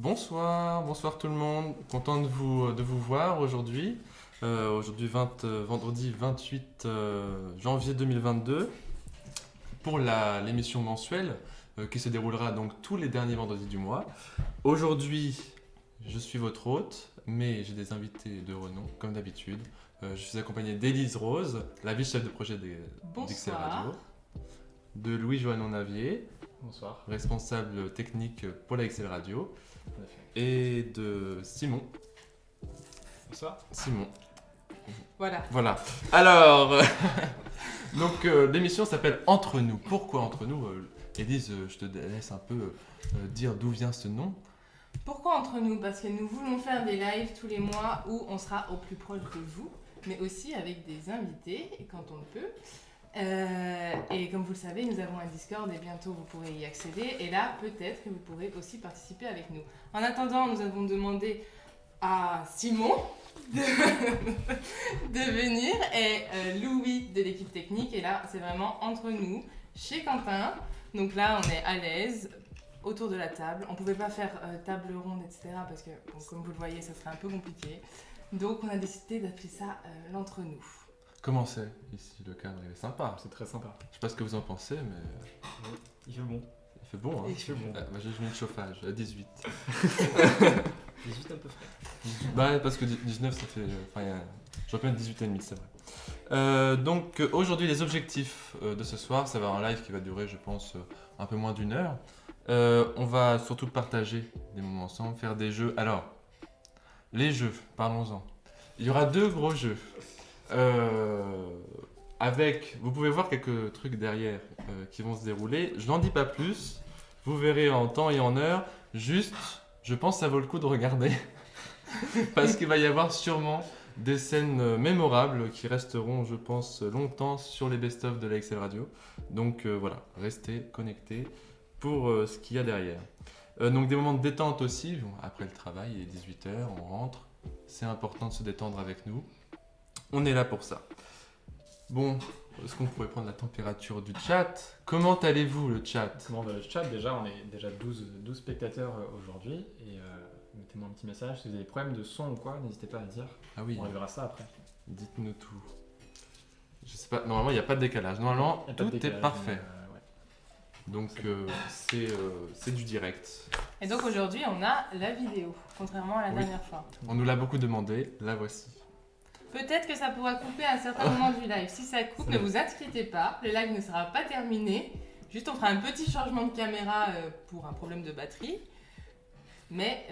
Bonsoir tout le monde. Content de vous voir aujourd'hui. Vendredi 28 janvier 2022 pour l'émission mensuelle qui se déroulera donc tous les derniers vendredis du mois. Aujourd'hui, je suis votre hôte, mais j'ai des invités de renom, comme d'habitude. Je suis accompagné d'Élise Rose, la vice-chef de projet d'XL Radio, de Louis-Joannon Navier, bonsoir, responsable technique pour la XL Radio, et de Simon. Bonsoir. Simon. Voilà. Alors, donc l'émission s'appelle Entre nous. Pourquoi Entre nous Élise, je te laisse un peu dire d'où vient ce nom. Pourquoi entre nous? Parce que nous voulons faire des lives tous les mois où on sera au plus proche de vous, mais aussi avec des invités quand on le peut. Et comme vous le savez, nous avons un Discord et bientôt vous pourrez y accéder. Et là, peut-être que vous pourrez aussi participer avec nous. En attendant, nous avons demandé à Simon de venir et Louis de l'équipe technique. Et là, c'est vraiment entre nous, chez Quentin. Donc là, on est à l'aise autour de la table. On ne pouvait pas faire table ronde, etc. parce que, bon, comme vous le voyez, ça serait un peu compliqué. Donc, on a décidé d'appeler ça l'entre-nous. Comment c'est ici? Le cadre, il est sympa. C'est très sympa. Je sais pas ce que vous en pensez, mais Il fait bon. il fait bon. Hein. Il fait bon. Moi, j'ai mis le chauffage à 18. 18 un peu frais. Bah, parce que 19, ça fait. J'aurais pu mettre 18,5, c'est vrai. Donc, aujourd'hui, les objectifs de ce soir, ça va être un live qui va durer, je pense, un peu moins d'une heure. On va surtout partager des moments ensemble, faire des jeux. Alors, les jeux, parlons-en. Il y aura 2 gros jeux. Vous pouvez voir quelques trucs derrière qui vont se dérouler. Je n'en dis pas plus. Vous verrez en temps et en heure. Juste, je pense que ça vaut le coup de regarder. Parce qu'il va y avoir sûrement des scènes mémorables qui resteront, je pense, longtemps sur les best-of de la XL Radio. Donc voilà, restez connectés pour ce qu'il y a derrière. Donc des moments de détente aussi. Bon, après le travail, il est 18h, on rentre. C'est important de se détendre avec nous. On est là pour ça. Bon, est-ce qu'on pourrait prendre la température du chat? Comment allez-vous le chat? Comment va le chat? Déjà, on est déjà 12 spectateurs aujourd'hui. Et mettez-moi un petit message. Si vous avez des problèmes de son ou quoi, n'hésitez pas à le dire. Ah oui, On verra ça après. dites-nous tout. Je sais pas, normalement il n'y a pas de décalage. Normalement, tout est parfait. Ouais. Donc c'est du direct. Et donc aujourd'hui, on a la vidéo, contrairement à la dernière fois. On nous l'a beaucoup demandé, la voici. Peut-être que ça pourra couper à un certain moment du live. Si ça coupe, ne vous inquiétez pas, le live ne sera pas terminé. Juste, on fera un petit changement de caméra pour un problème de batterie. Mais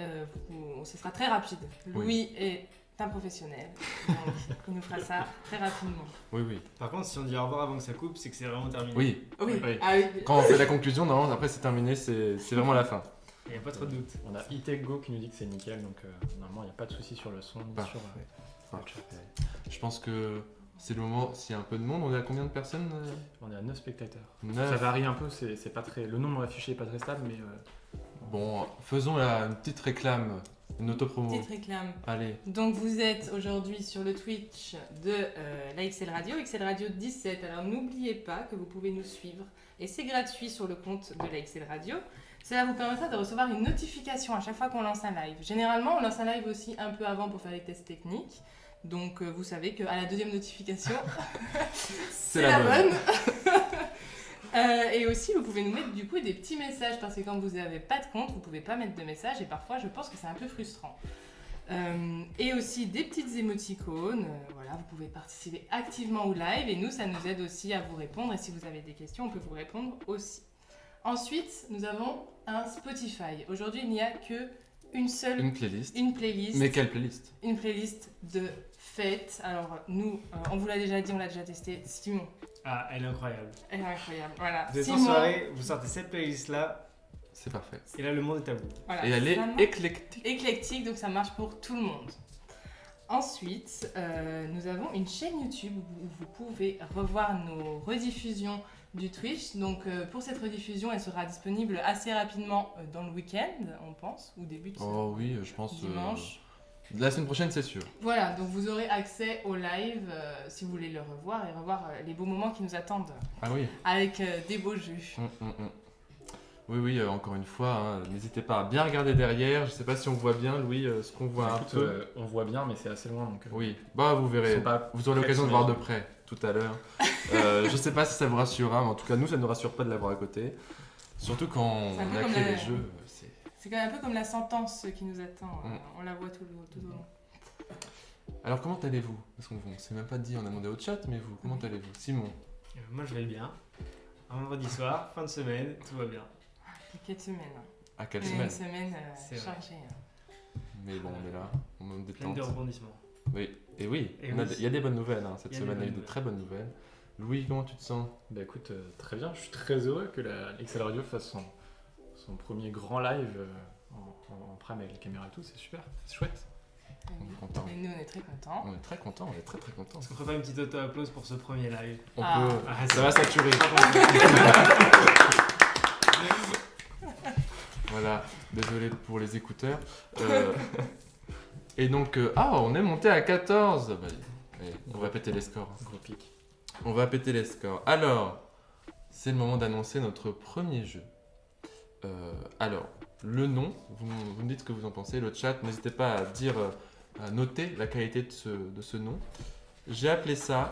ce sera très rapide. Louis est un professionnel, donc il nous fera ça très rapidement. Oui. Par contre, si on dit au revoir avant que ça coupe, c'est que c'est vraiment terminé. Oui. Oui. Oui. Ah oui. Quand on fait la conclusion, normalement après c'est terminé, c'est vraiment la fin. Il n'y a pas trop de doute. On a Itego qui nous dit que c'est nickel, donc normalement il n'y a pas de souci sur le son ni Parfait. sur le chat. Je pense que c'est le moment, s'il y a un peu de monde, on est à combien de personnes? On est à 9 spectateurs. 9. Ça varie un peu, c'est pas très. Le nombre affiché n'est pas très stable, mais Bon, faisons là une petite réclame, une autopromo. Petite réclame. Allez. Donc vous êtes aujourd'hui sur le Twitch de la XL Radio, XL Radio 17. Alors n'oubliez pas que vous pouvez nous suivre et c'est gratuit sur le compte de la XL Radio. Cela vous permettra de recevoir une notification à chaque fois qu'on lance un live. Généralement, on lance un live aussi un peu avant pour faire les tests techniques. Donc vous savez qu'à la deuxième notification, c'est la bonne. Et aussi, vous pouvez nous mettre du coup des petits messages parce que quand vous n'avez pas de compte, vous ne pouvez pas mettre de messages et parfois, je pense que c'est un peu frustrant. Et aussi des petites émoticônes. Voilà, vous pouvez participer activement au live et nous, ça nous aide aussi à vous répondre. Et si vous avez des questions, on peut vous répondre aussi. Ensuite, nous avons un Spotify. Aujourd'hui, il n'y a que Une playlist. une playlist. Mais quelle playlist? Une playlist de fêtes. Alors nous, on vous l'a déjà dit, on l'a déjà testé. Simon, Ah, elle est incroyable. elle est incroyable. Voilà. Vous êtes Simon, en soirée, vous sortez cette playlist-là, C'est parfait. et là, le monde est à vous. voilà, Et elle est vraiment éclectique. éclectique, donc ça marche pour tout le monde. Ensuite, nous avons une chaîne YouTube où vous pouvez revoir nos rediffusions du Twitch. Donc pour cette rediffusion, elle sera disponible assez rapidement dans le week-end, on pense, ou début de Oh oui, je pense. dimanche. La semaine prochaine, c'est sûr. Voilà, donc vous aurez accès au live si vous voulez le revoir et revoir les beaux moments qui nous attendent Ah oui. avec des beaux jeux. Oui, encore une fois, hein, n'hésitez pas à bien regarder derrière. Je sais pas si on voit bien, Louis, ce qu'on voit un Écoute, peu. on voit bien, mais c'est assez loin. Donc, Oui, bah vous ils verrez. sont pas Vous aurez prêts l'occasion de de voir de s'imaginer. près tout à l'heure. Je sais pas si ça vous rassurera, mais en tout cas, nous, ça ne nous rassure pas de l'avoir à côté. Surtout quand C'est un on peu a comme créé la- les jeux. C'est quand même un peu comme la sentence qui nous attend. Mm. On la voit tout au long. Alors, comment allez-vous? Parce qu'on ne s'est même pas dit, on a demandé au chat, mais vous, comment allez-vous? Simon? Moi, je vais bien. Un vendredi soir, fin de semaine, tout va bien. Et quelle semaine hein. À quelle Une semaine? semaine C'est vrai. chargée. hein. Mais bon, on est là, on est en Plein détente. de rebondissements. Oui, et oui, Et on a- oui. il y a des bonnes nouvelles hein, cette Il y a des semaine, il y a eu bonnes de très bonnes nouvelles. Louis, comment tu te sens? Bah écoute, très bien. Je suis très heureux que la Excel Radio fasse son premier grand live en prime avec les caméras et tout. C'est super, c'est chouette. Et On oui. est content. Et nous, on est très contents. On est très contents, on est très contents. Est-ce qu'on ferait pas une petite auto-applause pour ce premier live? On Ah. peut, Ah, ça c'est- va saturer. Voilà, désolé pour les écouteurs. Et donc, on est monté à 14. Bah, allez, on va péter les scores. Gros pic. On va péter les scores. Alors, c'est le moment d'annoncer notre premier jeu. Alors, le nom, vous me dites ce que vous en pensez. Le chat, n'hésitez pas à dire, à noter la qualité de ce nom. J'ai appelé ça,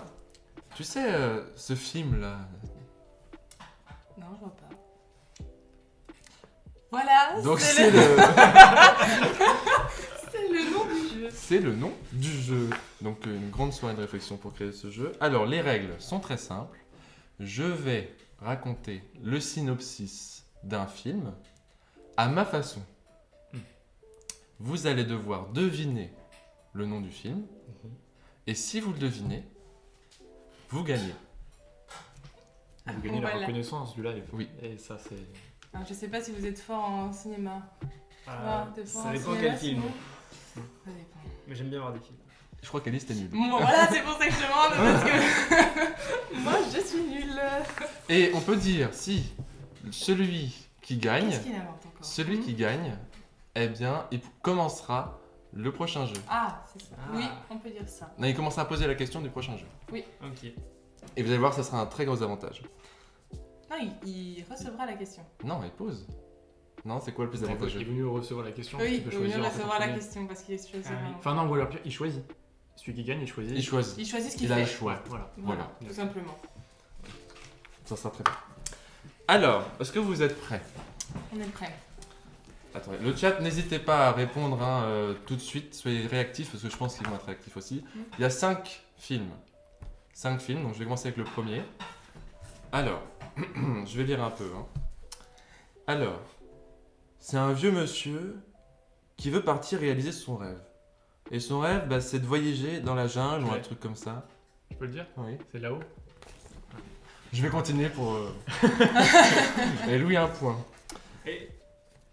tu sais, ce film-là. Non, je vois pas. Voilà, Donc c'est c'est le... le, c'est le nom du jeu. c'est le nom du jeu. Donc une grande soirée de réflexion pour créer ce jeu. Alors les règles sont très simples. Je vais raconter le synopsis d'un film à ma façon. Vous allez devoir deviner le nom du film. Et si vous le devinez, vous gagnez. Vous gagnez la Voilà. reconnaissance du live. Oui. Et ça, c'est. Alors, je sais pas si vous êtes fort en cinéma. Ah, T'es fort ça en dépend cinéma, quel film. Simon Ça dépend. Mais j'aime bien voir des films. Je crois qu'Alice t'es nulle. Bon, voilà, c'est pour ça que je demande, parce que moi, je suis nulle. Et on peut dire si celui qui gagne, Qu'est-ce qu'il invente encore celui qui gagne, eh bien, il commencera le prochain jeu. Ah, c'est ça. Ah. Oui, on peut dire ça. Non, il commencera à poser la question du prochain jeu. Ok. Et vous allez voir, ça sera un très gros avantage. Non, il recevra la question. Non, il pose. Non, c'est quoi le plus Il avantageux est venu recevoir la question. Oui, parce il qu'il peut vaut mieux choisir en fait, recevoir en la premier. question parce qu'il est choisi. Ah oui. Enfin, non, ou alors il choisit. Celui qui gagne, il choisit. Il choisit. Il choisit ce qu'il Il a fait. le choix. Ouais, voilà. Voilà, Voilà. tout simplement. Ça sera très bien. Alors, est-ce que vous êtes prêts? On est prêt. Attendez, le chat, n'hésitez pas à répondre hein, tout de suite. Soyez réactifs parce que je pense qu'ils vont être réactifs aussi. Il y a 5 films. 5 films, donc je vais commencer avec le premier. Alors, je vais lire un peu. hein. Alors, c'est un vieux monsieur qui veut partir réaliser son rêve. Et son rêve, bah, c'est de voyager dans la jungle ou un Ouais. truc comme ça. Je peux le dire Oui. C'est là-haut. Je vais continuer pour. Et Louis, un point. Et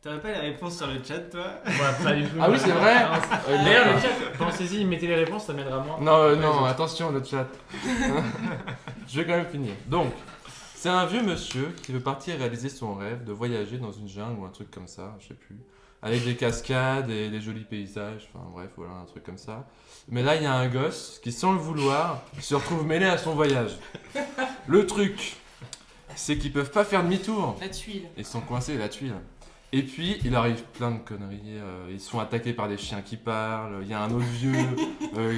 t'avais pas les réponses sur le chat, toi? Ouais, pas du tout. Ah oui, c'est vrai. D'ailleurs, le chat, pensez-y, mettez les réponses, ça m'aidera moi. Non, Ouais, non, je- attention le chat. Je vais quand même finir. Donc, c'est un vieux monsieur qui veut partir réaliser son rêve de voyager dans une jungle ou un truc comme ça, je sais plus. Avec des cascades et des jolis paysages, enfin bref, voilà, un truc comme ça. Mais là, il y a un gosse qui, sans le vouloir, se retrouve mêlé à son voyage. Le truc, c'est qu'ils peuvent pas faire demi-tour. La tuile. Ils sont coincés, la tuile. Et puis, il arrive plein de conneries. Ils sont attaqués par des chiens qui parlent. Il y a un autre vieux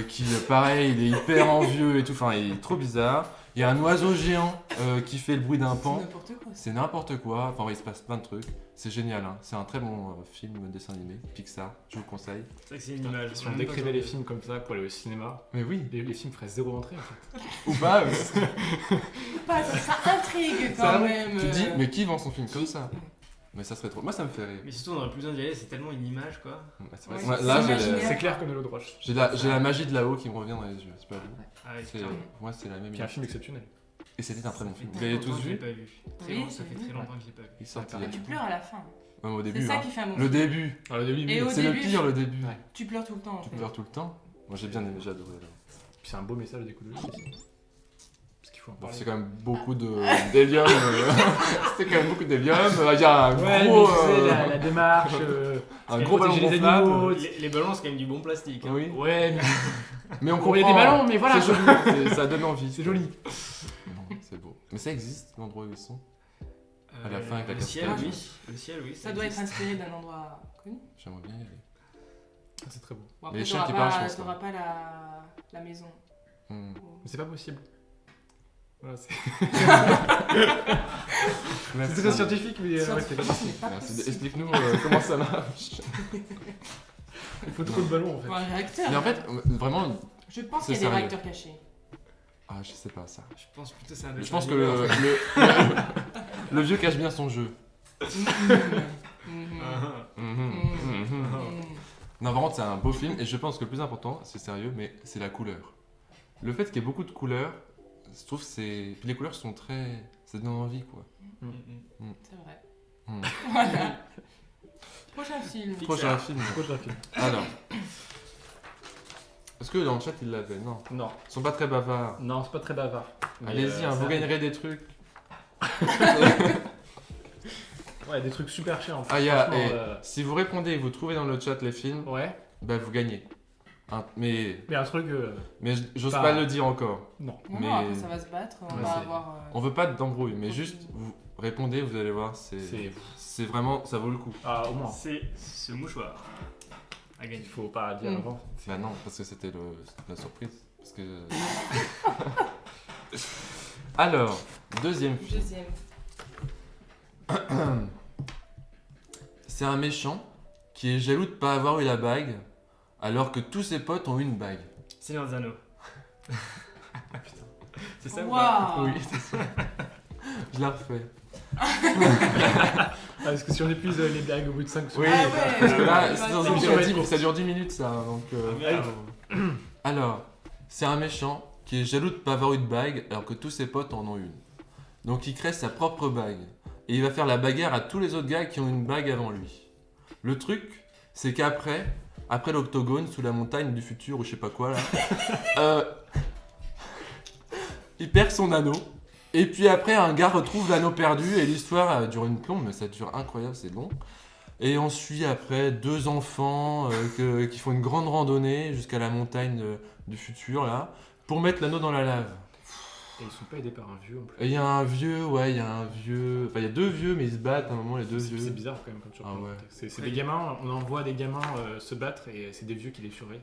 qui, pareil, il est hyper envieux et tout. Enfin, il est trop bizarre. Il y a un oiseau géant qui fait le bruit d'un C'est pan. n'importe quoi. C'est n'importe quoi. Enfin, il se passe plein de trucs. C'est génial. Hein. C'est un très bon film, dessin animé, Pixar. Je vous le conseille. C'est vrai que c'est une image. Si on décrivait les films comme ça pour aller au cinéma, Mais oui. les films feraient zéro entrée en fait. Ou pas. Pas, ça intrigue quand Ça, même. tu te dis, mais qui vend son film comme ça? Mais ça serait trop. Moi, ça me fait rire. Mais surtout, on aurait plus besoin d'y aller, c'est tellement une image, quoi. Ouais, c'est vrai. Ouais, Moi, c'est là, imaginaire. C'est clair comme de l'eau de roche. j'ai la magie de là-haut qui me revient dans les yeux. C'est pas vous. Ah oui, C'est- clairement. Moi, c'est la même Puis un image. film exceptionnel. Et c'était un très bon Ça fait film. Vous très l'avez longtemps tous que je l'ai vu? pas vu. Très Oui, long- ça j'ai fait vu. très longtemps que je l'ai pas vu. Il sort Et tu pleures à la fin. Même au C'est début. ça hein. qui fait un bon Le film. début. Alors au début, Et au C'est le début, pire, le début. Ouais. Tu pleures tout le temps en Tu fait. pleures tout le temps. Moi, j'ai bien aimé, j'ai adoré. là. puis c'est un beau message d'écologie aussi. Parce qu'il faut en Bon, parler. c'est quand même beaucoup d'hélium. C'est quand même beaucoup d'hélium. Il y a un Ouais, gros, mais tu sais, la démarche, un gros ballon protéger les gonflable. animaux. Les ballons, c'est quand même du bon plastique. hein. Oui. Ouais, mais Mais on il y a comprend. des ballons, mais voilà. C'est joli. Ça donne envie. C'est joli. Non, c'est beau. Mais ça existe, l'endroit où ils sont. À la fin, avec la le ciel, cascade. oui. Le ciel, oui. Ça doit être inspiré d'un endroit connu. J'aimerais bien y aller. Ah, c'est très beau. Bon, Les après, chiens t'auras qui pas, parlent, je pense, t'auras pas la maison. Hmm. Mais c'est pas possible. Voilà, c'est Merci. c'est très scientifique, mais ouais, c'est pas Scientifiquement, possible. c'est pas Merci. possible. Explique-nous comment ça marche. Il faut trop de ballons en fait. Pour un réacteur. Mais en fait, vraiment, je pense c'est qu'il y a des sérieux. réacteurs cachés. ah, je sais pas ça. Je pense plutôt que c'est un Je dessin pense que animé, en fait. le vieux cache bien son jeu. Mhm. Ah, Mhm. Non, par contre, c'est un beau film et je pense que le plus important, c'est sérieux, mais c'est la couleur. Le fait qu'il y ait beaucoup de couleurs, je trouve que c'est. Puis les couleurs sont très. Ça donne envie, quoi. C'est vrai. Hmm. Voilà. Prochain film. Prochain film. Prochain film. Alors. Est-ce que dans le chat, ils l'avaient? Non. Non, Ils sont pas très bavards. non, c'est pas très bavard. Mais, Allez-y, hein, ça vous arrive. gagnerez des trucs. Ouais, des trucs super chers en plus. Ah, il y a. Franchement, Et si vous répondez et que vous trouvez dans le chat les films, Ouais, bah vous gagnez. Hein, mais mais un truc. j'ose Pas- pas le dire encore. Non. Non, Mais- non, après ça va se battre. On Ouais, va c'est- avoir. On veut pas d'embrouille, mais Profil. juste vous répondez, vous allez voir, C'est. c'est vraiment, ça vaut le coup. Ah, au moins. C'est ce mouchoir à gagner. Il faut pas dire Mm. avant. Bah non, parce que c'était la surprise. Parce que... Alors, deuxième film. Deuxième. C'est un méchant qui est jaloux de pas avoir eu la bague, alors que tous ses potes ont eu une bague. Seigneur des Anneaux. C'est ça ou pas Waouh. Oui, c'est ça. Je la refais. Ah, parce que si on épuise les blagues au bout de 5 secondes. Oui, Ah ouais, parce que là, ouais, c'est ouais, dans ouais. une Ouais. thématique, ça dure 10 minutes ça. Donc, merde. Alors, c'est un méchant qui est jaloux de pas avoir eu de bague, alors que tous ses potes en ont une. Donc il crée sa propre bague. Et il va faire la bagarre à tous les autres gars qui ont une bague avant lui. Le truc, c'est qu'après, après l'octogone, sous la montagne du futur ou je sais pas quoi là, il perd son anneau. Et puis après, un gars retrouve l'anneau perdu et l'histoire dure une plombe, mais ça dure incroyable, c'est long. Et on suit après deux enfants qui font une grande randonnée jusqu'à la montagne du futur là, pour mettre l'anneau dans la lave. Et ils sont pas aidés par un vieux en plus. Et il y a un vieux, ouais, il y a un vieux. Enfin, il y a deux vieux, mais ils se battent à un moment, les deux C'est vieux. bizarre quand même comme tu Ah reprends. ouais. C'est des gamins, on envoie des gamins se battre et c'est des vieux qui les surveillent.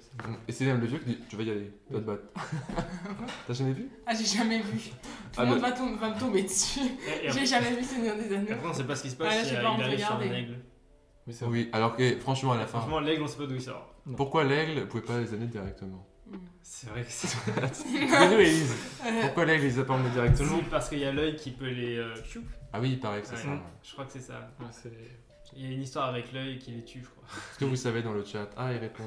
Et c'est même le vieux qui dit tu vas y aller, tu vas te battre. T'as jamais vu? Ah, j'ai jamais vu. Tout Ah, le monde bah- va me tomber dessus. Et J'ai après, jamais vu Seigneur des et Anneaux. après, on sait pas ce qui se passe Ah, là, si j'ai il pas envie de arrive sur un regarder. aigle. Oui, c'est Oui, alors que franchement, à la fin, Franchement, l'aigle, on sait pas d'où il sort. pourquoi l'aigle, vous pouvez pas les amener directement? C'est vrai que c'est. Dis-nous, Élise, pourquoi l'aigle, ils les a pas emmenés directement? Si, parce qu'il y a l'œil qui peut les. Choup. Ah oui, il paraît que c'est Ouais. ça. ouais. Je crois que c'est ça. Ouais, c'est- Il y a une histoire avec l'œil qui les tue, je crois. Est-ce que vous savez dans le chat? Ah, ils répondent.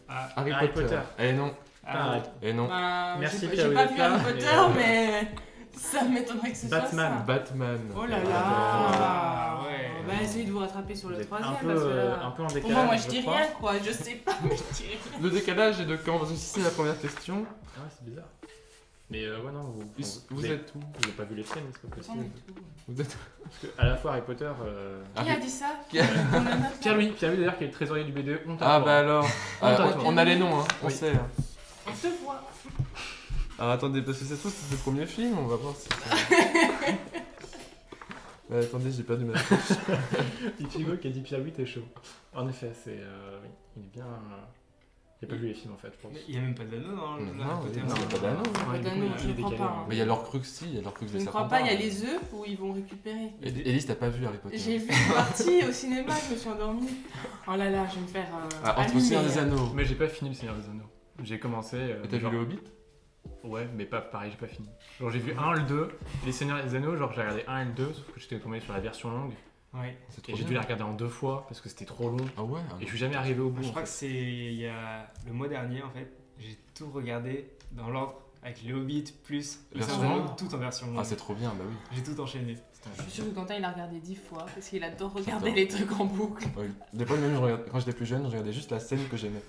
Ah, Harry Harry Potter. Potter. Eh non, ah, eh non. Bah, Merci, j'ai Pierre pas vu Lucas, Harry Potter, mais, mais ça m'étonnerait que ce soit Batman. ça. Batman. Oh là Ah, là. ouais. On va essayer de vous rattraper sur Vous le êtes troisième un peu, parce que là... un peu en Pour décalage. moi, je dis crois. rien quoi, je sais pas, mais je dis rien. Le décalage est de quand? Parce que si c'est la première question, Ah ouais, c'est bizarre. Mais ouais, non, vous avez- êtes où? Vous n'avez pas vu les films, c'est pas C'en possible. est tout. Vous êtes Parce que à la fois Harry Potter. Qui a dit ça Qui a- On a notre- Pierre-Louis d'ailleurs, qui est le trésorier du BDE. On Ah t'attend. bah alors, On t'attend. on a les noms, hein, on Oui. sait. Hein. On te voit. Alors attendez, parce que ça se trouve c'est le premier film, on va voir si attendez, j'ai perdu ma fiche. Ichigo qui a dit Pierre-Louis, t'es chaud. En effet, c'est. Oui, il est bien. Il a pas vu les films en fait, je pense. Mais il n'y a même pas d'anneau dans le Non, Harry Potter. il y a pas d'anneau. Ouais, Pas du coup, d'anneau, il je est crois décalé. pas, hein. Mais il y a l'Orcrux, si, il y a l'Orcrux Je des ne crois Serpentards. pas, il y a les œufs où ils vont récupérer. Élise, t'as pas vu Harry Potter? J'ai vu une partie au cinéma, je me suis endormie. Oh là là, je vais me faire. Ah, entre le allumer. Seigneur des Anneaux. Mais j'ai pas fini le Seigneur des Anneaux. J'ai commencé. Et t'as vu genre- le Hobbit? Ouais, mais pas pareil, j'ai pas fini. Genre j'ai vu 1, le 2, les Seigneurs des Anneaux, genre j'ai regardé 1 et le 2, sauf que j'étais tombé sur la version longue. Ouais. C'est Et trop j'ai dû bien. la regarder en 2 fois parce que c'était trop long. Ah ouais? Et je suis jamais arrivé au bout. Je en crois que fait. c'est il y a le mois dernier en fait, j'ai tout regardé dans l'ordre avec le Hobbit plus le Version Seigneur des longue. Anneaux, tout en version longue. Ah c'est trop bien, bah oui. J'ai tout enchaîné. Je suis sûre que Quentin il a regardé 10 fois parce qu'il adore regarder J'adore. les trucs en boucle. Ouais. Des fois même quand j'étais plus jeune, je regardais juste la scène que j'aimais.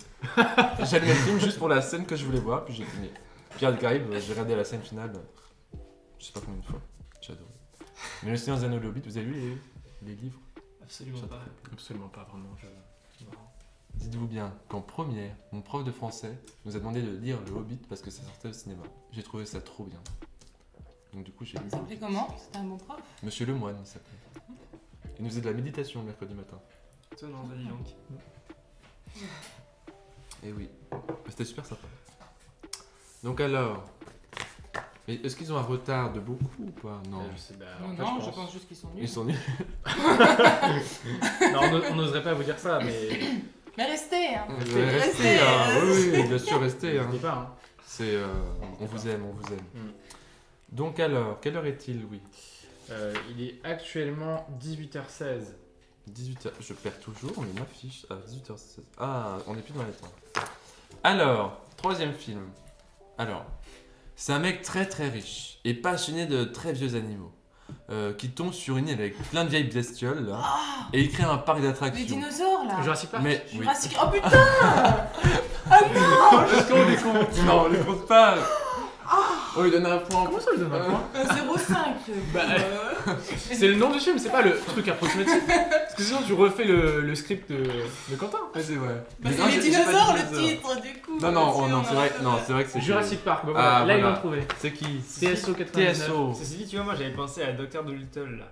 J'allumais le film juste pour la scène que je voulais voir, puis j'ai fini. Pierre le Caraïbe, j'ai regardé la scène finale, je sais pas combien de fois. J'ai adoré. Mais le Seigneur des Anneaux et le Hobbit, vous avez lu les livres? Absolument J'adore. pas. Absolument pas, vraiment. Dites-vous bien qu'en première, mon prof de français nous a demandé de lire le Hobbit parce que ça sortait au cinéma. J'ai trouvé ça trop bien. Donc du coup j'ai lu. Il s'appelait comment? C'était un bon prof? Monsieur Lemoine il s'appelait. Il nous faisait de la méditation le mercredi matin. Toi, non, vas-y donc. Et oui, c'était super sympa. Donc alors, mais est-ce qu'ils ont un retard de beaucoup ou pas? Non. Je sais, bah, Non, en fait, non, je pense juste qu'ils sont nuls. Ils sont nuls. Non, on n'oserait pas vous dire ça, mais Mais restez, hein. Restez, hein. Oui, bien sûr, restez. Hein. n'hésitez pas. Hein. C'est, on vous aime, on vous aime. Mm. Donc alors, quelle heure est-il, Louis? Il est actuellement 18h16. 18h, je perds toujours, mais ma fiche. Ah, 18h16. Ah, on est plus dans les temps. Alors, troisième film. Alors, c'est un mec très très riche et passionné de très vieux animaux. Qui tombe sur une île avec plein de vieilles bestioles là, et il crée un parc Les d'attractions. dinosaures, là. Jurassic Park. Mais oui. Jurassic... Oh putain. Ah non. Est-ce qu'on les compte? Non, on les compte pas. Oh, il donne un point. Comment ça, je donne un point 0,5. Bah, c'est le nom du film, c'est pas le truc approximatif. Parce que sinon, tu refais le script de Quentin. Ouais, c'est vrai. Bah, Mais c'est non, les j'ai pas dinosaures, dit le dinosaures. titre, du coup. Non, non, oh, Si, non, on c'est a vrai, pas non, de- c'est vrai que c'est Jurassic Park, bah voilà, Ah, là ils voilà. l'ont trouvé. C'est qui? TSO 99. TSO. Ceci dit, tu vois, moi j'avais pensé à Dr. Dolittle là.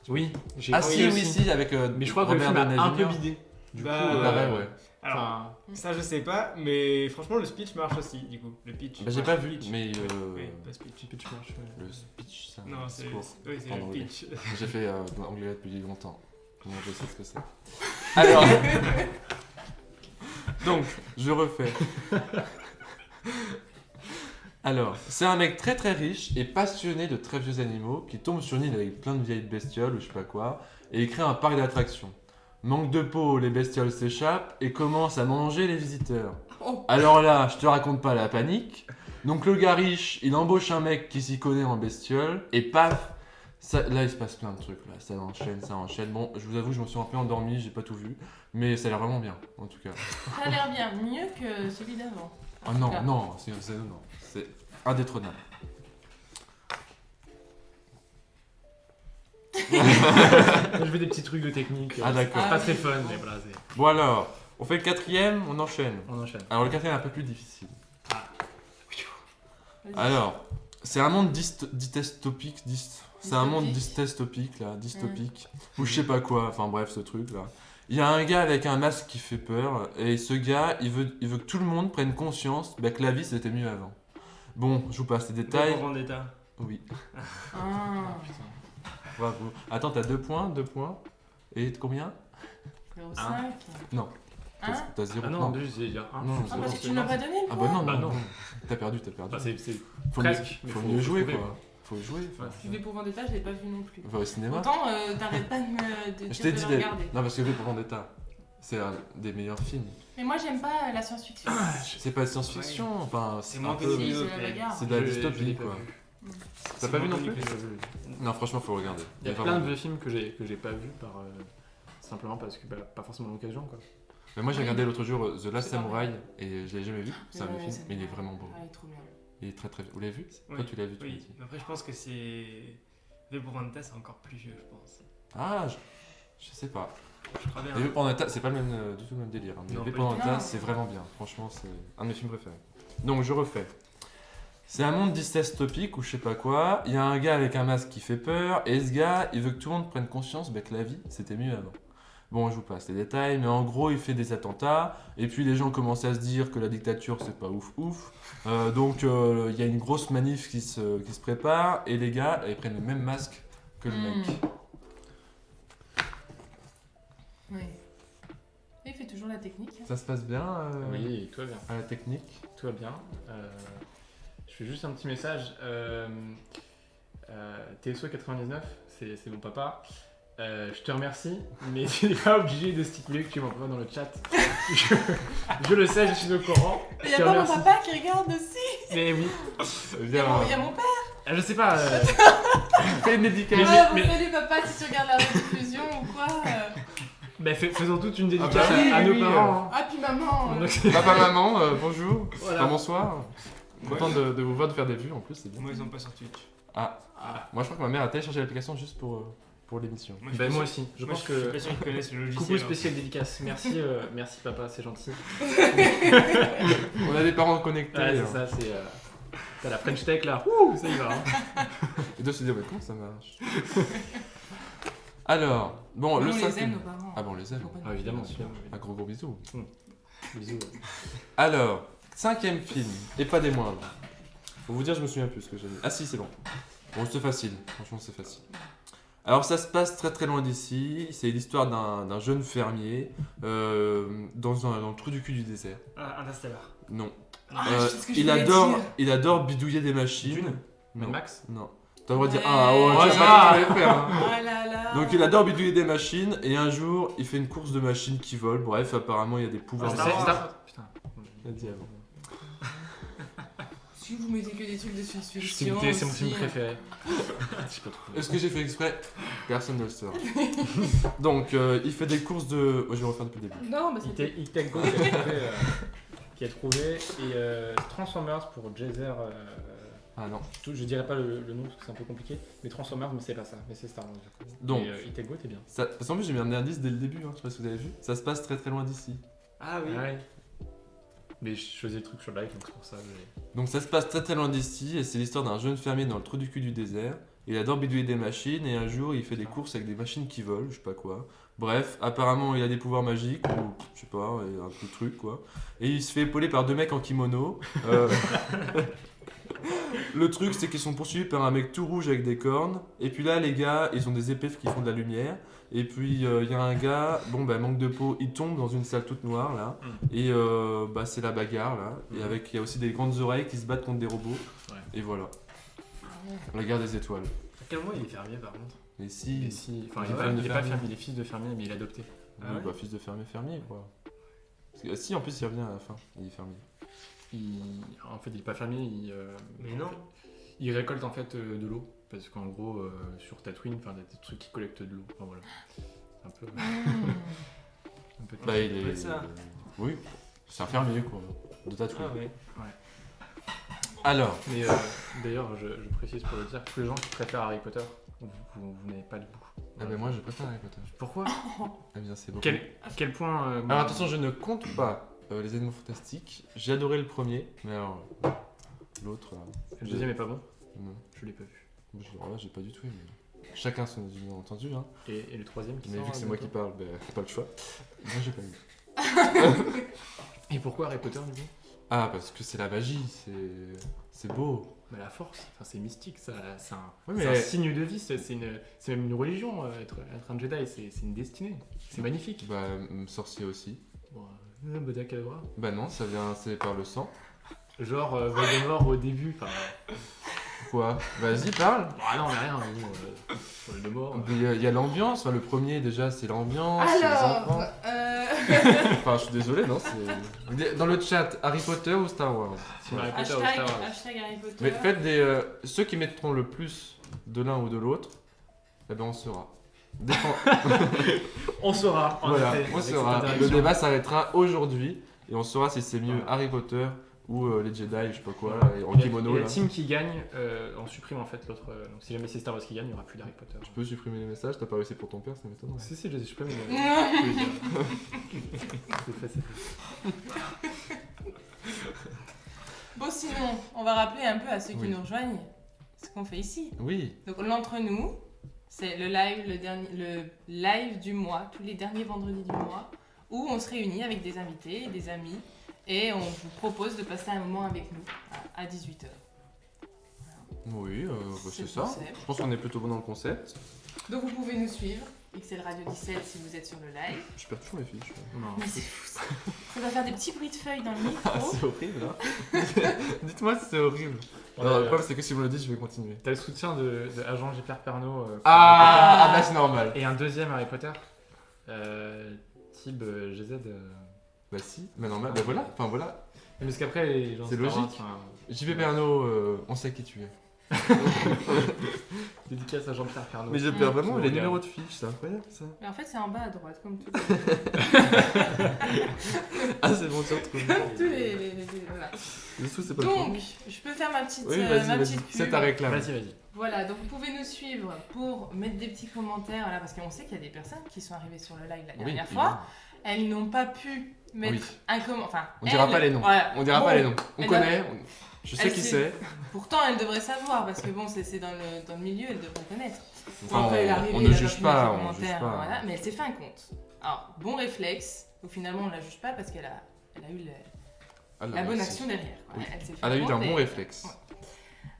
Oui, j'ai Ah pensé si, aussi. oui, si, avec Mais je crois que le Robert film a Downey un peu Jr. bidé. Du Bah, coup, pareil, ouais. Alors, enfin, ça je sais pas, mais franchement le speech marche aussi du coup. Le pitch. Bah, j'ai Ouais, pas le vu, pitch. mais Oui, pas speech. pitch marche, ouais. le speech, c'est un Non, c'est discours. oui, c'est en le anglais. pitch. J'ai fait anglais depuis longtemps. Comment je sais ce que c'est. Alors, donc, je refais. Alors, c'est un mec très très riche et passionné de très vieux animaux qui tombe sur une île avec plein de vieilles bestioles ou je sais pas quoi et il crée un parc d'attractions. Manque de peau, les bestioles s'échappent et commencent à manger les visiteurs. Oh. Alors là, je te raconte pas la panique. Donc le gars riche, il embauche un mec qui s'y connaît en bestioles et paf, là il se passe plein de trucs là, ça enchaîne, ça enchaîne. Bon, je vous avoue, je me suis un peu endormi, j'ai pas tout vu, mais ça a l'air vraiment bien en tout cas. Ça a l'air bien, mieux que celui d'avant. Ah non, non, c'est indétrônable. je fais des petits trucs de technique. Ah d'accord. C'est pas très fun, mais voilà, Bon alors, on fait le quatrième, on enchaîne. on enchaîne. Alors le quatrième est un peu plus difficile. Vas-y. Alors, c'est un monde dystopique, c'est un monde Dystopique. dystopique, ou je sais pas quoi, enfin bref ce truc là. Il y a un gars avec un masque qui fait peur, et ce gars, il veut que tout le monde prenne conscience bah, que la vie c'était mieux avant. Bon, je vous passe les détails. Pour Vendetta. Oui, Ah. bravo. Attends, t'as 2 points, et combien? 0,5. Non. Hein T'as 0. Ah non, en plus, il y a un. Non, Ah, parce que tu ne m'as pas donné le Ah point. bah non, Bah non, non. T'as perdu. Bah, c'est Faut presque, mieux, mais faut faut- mieux faut jouer trouver, quoi. Faut jouer. Ouais. V pour Vendetta, je l'ai pas vu non plus. Va au cinéma. Pourtant, t'arrêtes pas de Je t'ai dit de d'être. regarder. Non, parce que V pour Vendetta, c'est un des meilleurs films. Mais moi, j'aime pas la science-fiction. C'est pas science-fiction, enfin, C'est c'est moins un que peu. Si, les c'est autres, la mais bagarre. C'est de la Je l'ai dystopie pas quoi. vu. T'as pas vu non moins plus que les J'ai autres. pas vu. Non, franchement, faut regarder. Il y a Vraiment. plein de vieux films que j'ai pas vus par simplement parce que bah, pas forcément l'occasion quoi. Mais moi, j'ai Oui. regardé l'autre jour The Last C'est pas Samurai vrai. et je l'ai jamais vu. C'est un vieux film, c'est mais il est bien. vraiment beau. Ah, il est trop bien. Il est très très. Vous l'avez vu? Oui. Toi, tu l'as vu, tu m'as Oui, dit. mais après je pense que c'est. V pour Vendetta c'est encore plus vieux, je pense. Ah, je sais pas. Je crois bien. Et V pour Vendetta, c'est pas le même, du tout le même délire. Hein. Mais Non, V pas pour du tout. Vendetta, Non. c'est vraiment bien. Franchement, c'est un de mes films préférés. Donc, je refais. C'est un monde dystopique ou je sais pas quoi. Il y a un gars avec un masque qui fait peur. Et ce gars, il veut que tout le monde prenne conscience bah, que la vie, c'était mieux avant. Bon, je vous passe les détails, mais en gros, il fait des attentats. Et puis, les gens commencent à se dire que la dictature, c'est pas ouf ouf. Donc, il y a une grosse manif qui se prépare. Et les gars, ils prennent le même masque que le mec. Oui. Et il fait toujours la technique. hein. Ça se passe bien Oui, tout va bien. à la technique. Tout va bien. Je fais juste un petit message. TSO 99, c'est mon papa. Je te remercie, mais tu n'es pas obligé de stipuler que tu m'envoies dans le chat. Je le sais, je suis au courant. Il Je y te a pas mon remercie. papa qui regarde aussi. Mais oui. Il y a mon père. Je sais pas. Fais une dédicace. Mais- Salut papa, si tu regardes la rediffusion ou quoi. Mais faisons toute une dédicace Ah bah oui, à oui, nos oui, parents. Ah, puis maman. Donc, Papa, maman, bonjour. Voilà. Enfin, bonsoir. Moi, Content de vous voir, de faire des vues en plus, c'est bien. Moi ils sont pas sur Twitch. Ah, moi je crois que ma mère a téléchargé l'application juste pour l'émission. Moi, je Ben, suis moi pas sûr- aussi. Je moi, pense je suis que. pas sûr qu'ils connaissent le logiciel. Coucou hein. spécial dédicace. Merci, merci papa, c'est gentil. On a des parents connectés. Ouais, hein. c'est ça, c'est. T'as la French Tech là. Ouh, ça y va. hein. Et doivent se dire, mais comment ça marche? Alors, bon, Nous, le on les aime, cinquième. nos parents. Ah bon, on les aime. Faut pas nous- Ah, évidemment, Bien sûr. évidemment. Un gros bisou. Bisous. Alors, cinquième film, et pas des moindres. Pour vous dire, je me souviens plus ce que j'ai mis. Ah si, c'est bon. Bon, c'est facile, franchement, c'est facile. Alors, ça se passe très très loin d'ici. C'est l'histoire d'un jeune fermier dans le trou du cul du désert. Ah, Interstellar. Non. Ah, je sais ce que je il, voulais adore, dire. il adore bidouiller des machines. Dune. Non. Mad Max. Non. T'as le droit de dire Ouais. ah, ouais, Ouais, tu ça vas pas va. tout le faire, hein. Oh là là. Donc, il adore bidouiller des machines et un jour, il fait une course de machines qui volent. Bref, apparemment, il y a des pouvoirs. Ah, Star c'est Wars. Star- Putain. Il a dit avant. Si vous mettez que des trucs de Je science-fiction. suis dégoûté, c'est mon aussi. film préféré. J'ai pas trouvé. Est-ce que j'ai fait exprès? Personne ne le saura. Donc, il fait des courses de. Oh, je vais refaire depuis le début. Non, mais c'était. Itengo qui a trouvé et Transformers pour Jazer. Ah non. Je dirais pas le nom parce que c'est un peu compliqué, mais Transformers, mais c'est pas ça, mais c'est Star Wars. Du coup. Donc. Et Itengo, t'es bien. Ça... Parce qu'en plus, j'ai mis un indice dès le début, hein. Je sais pas si vous avez vu. Ça se passe très très loin d'ici. Ah oui. Ah ouais. Mais je faisais le truc sur le live, donc c'est pour ça. Donc, ça se passe très très loin d'ici et c'est l'histoire d'un jeune fermier dans le trou du cul du désert. Il adore bidouiller des machines et un jour, il fait des courses avec des machines qui volent, je sais pas quoi. Bref, apparemment, il a des pouvoirs magiques ou je sais pas, un peu de truc quoi. Et il se fait épauler par deux mecs en kimono. Le truc, c'est qu'ils sont poursuivis par un mec tout rouge avec des cornes. Et puis là, les gars, ils ont des épées qui font de la lumière. Et puis, il y a un gars, bon, bah, manque de peau, il tombe dans une salle toute noire, là. Et bah, c'est la bagarre, là. Et avec, il y a aussi des grandes oreilles qui se battent contre des robots. Ouais. Et voilà. La guerre des étoiles. À quel moment il est fermier par contre? Et si... Et si, enfin, Il il est est pas pas, de il est pas fermier. fermier, il est fils de fermier, mais il est adopté. Oui, Ah ouais bah, fils de fermier, quoi. Parce que, si, en plus, il revient à la fin. Il est fermier. En fait, il est pas fermier, Mais non. il récolte en fait de l'eau. Parce qu'en gros, sur Tatooine, enfin, il y a des trucs qui collectent de l'eau. Enfin voilà. Un peu. Un peu Bah, il peut est... être ça. Oui, c'est un fermier, quoi. De Tatooine. Ah ouais. Alors... Mais d'ailleurs, je précise pour le dire, tous les gens qui préfèrent Harry Potter, vous n'avez pas lu beaucoup. Ah bah moi, je préfère Harry Potter. Pourquoi? Ah bien, c'est beaucoup. Quel point Alors attention, je ne compte pas les animaux fantastiques. J'ai adoré le premier, mais alors l'autre, le deuxième est pas bon? non. Je l'ai pas vu. Alors là, j'ai pas du tout aimé. Chacun son bien entendu, hein. Et le troisième qui Mais sort vu que c'est moi qui bientôt parle, ben, pas le choix. Moi, j'ai pas eu. Et pourquoi Harry Potter du coup? Ah, parce que c'est la magie, c'est beau. Bah, la force, enfin, c'est mystique, c'est un, Oui, c'est mais un signe de vie, c'est même une religion, être un Jedi, c'est une destinée, c'est magnifique. bah, sorcier aussi. Bon, Bodacadabra. Bah non, ça vient, c'est par le sang. Genre Voldemort au début, enfin. Quoi? Vas-y, parle. Ah non, mais rien, Voldemort. Il y a l'ambiance, enfin, le premier déjà, c'est l'ambiance, c'est les Alors, enfants. Enfin, je suis désolé, non, c'est... Dans le chat, Harry Potter ou Star Wars? Sur Harry Potter ou hashtag, Star Wars. hashtag Harry Potter. Mais faites des... ceux qui mettront le plus de l'un ou de l'autre, eh ben on saura. On saura, en Voilà, effet, on avec cette saura. Le interaction. débat s'arrêtera aujourd'hui et on saura si c'est mieux Voilà. Harry Potter ou les Jedi, je sais pas quoi, en Il y a- kimono et là. la team qui gagne, on supprime en fait l'autre. Donc si jamais c'est Star Wars qui gagne, il n'y aura plus d'Harry Potter. Tu peux supprimer les messages, t'as pas réussi pour ton père, ça m'étonne. Si, je les supprime. Mais... je veux dire. C'est fait. Bon, sinon, on va rappeler un peu à ceux qui Oui. nous rejoignent ce qu'on fait ici. Oui, Donc, l'entre-nous, c'est le live du mois, tous les derniers vendredis du mois, où on se réunit avec des invités, des amis, et on vous propose de passer un moment avec nous à 18h. oui, bah, C'est c'est le ça. concept. Je pense qu'on est plutôt bon dans le concept. Donc, vous pouvez nous suivre, XL Radio 17 si vous êtes sur le live. Je perds toujours mes fiches. Non. Mais c'est fou ça. Ça va faire des petits bruits de feuilles dans le Ah, micro. c'est horrible, hein. Dites-moi si c'est horrible. On Non, a- le problème c'est que si vous me le dites, je vais continuer. T'as le soutien de agent J.P. Pernaut. pour Ah, bah c'est normal. Harry Potter. Et un deuxième Harry Potter. Tib GZ. Bah si, bah normal, bah voilà, enfin voilà. Parce qu'après, les gens C'est Star Wars, logique. enfin, JP Pernaut, on sait qui tu es. dédicace à Jean-Pierre Pernaut. Mais je perds vraiment Qui les nous numéros regarde. de fiches, c'est incroyable ça. Mais en fait, c'est en bas à droite, comme tout. Ah, c'est bon, tu retrouves. Comme tous voilà. Dessous, c'est pas le premier. Donc, je peux faire ma petite, Oui, ma vas-y, vas-y. petite pub. C'est ta réclame. Vas-y. Voilà, donc vous pouvez nous suivre pour mettre des petits commentaires, là, parce qu'on sait qu'il y a des personnes qui sont arrivées sur le live la Oui, dernière évidemment. fois. Elles n'ont pas pu mettre Oui. un commentaire. Enfin, On dira elles- pas les noms. voilà. On dira Bon, pas les noms. On elles connaît. Je sais qui c'est. Pourtant, elle devrait savoir, parce que bon, c'est dans le milieu, elle devrait connaître. Enfin, Après, elle est arrivée, on elle ne a juge pas pas, fait de on juge commentaires, pas. voilà, mais elle s'est fait un compte. Alors, bon réflexe, où finalement on la juge pas parce qu'elle a eu Elle a la bonne réussi. action derrière. Quoi. Oui. Elle s'est fait Elle a eu compte un et- bon réflexe. Ouais.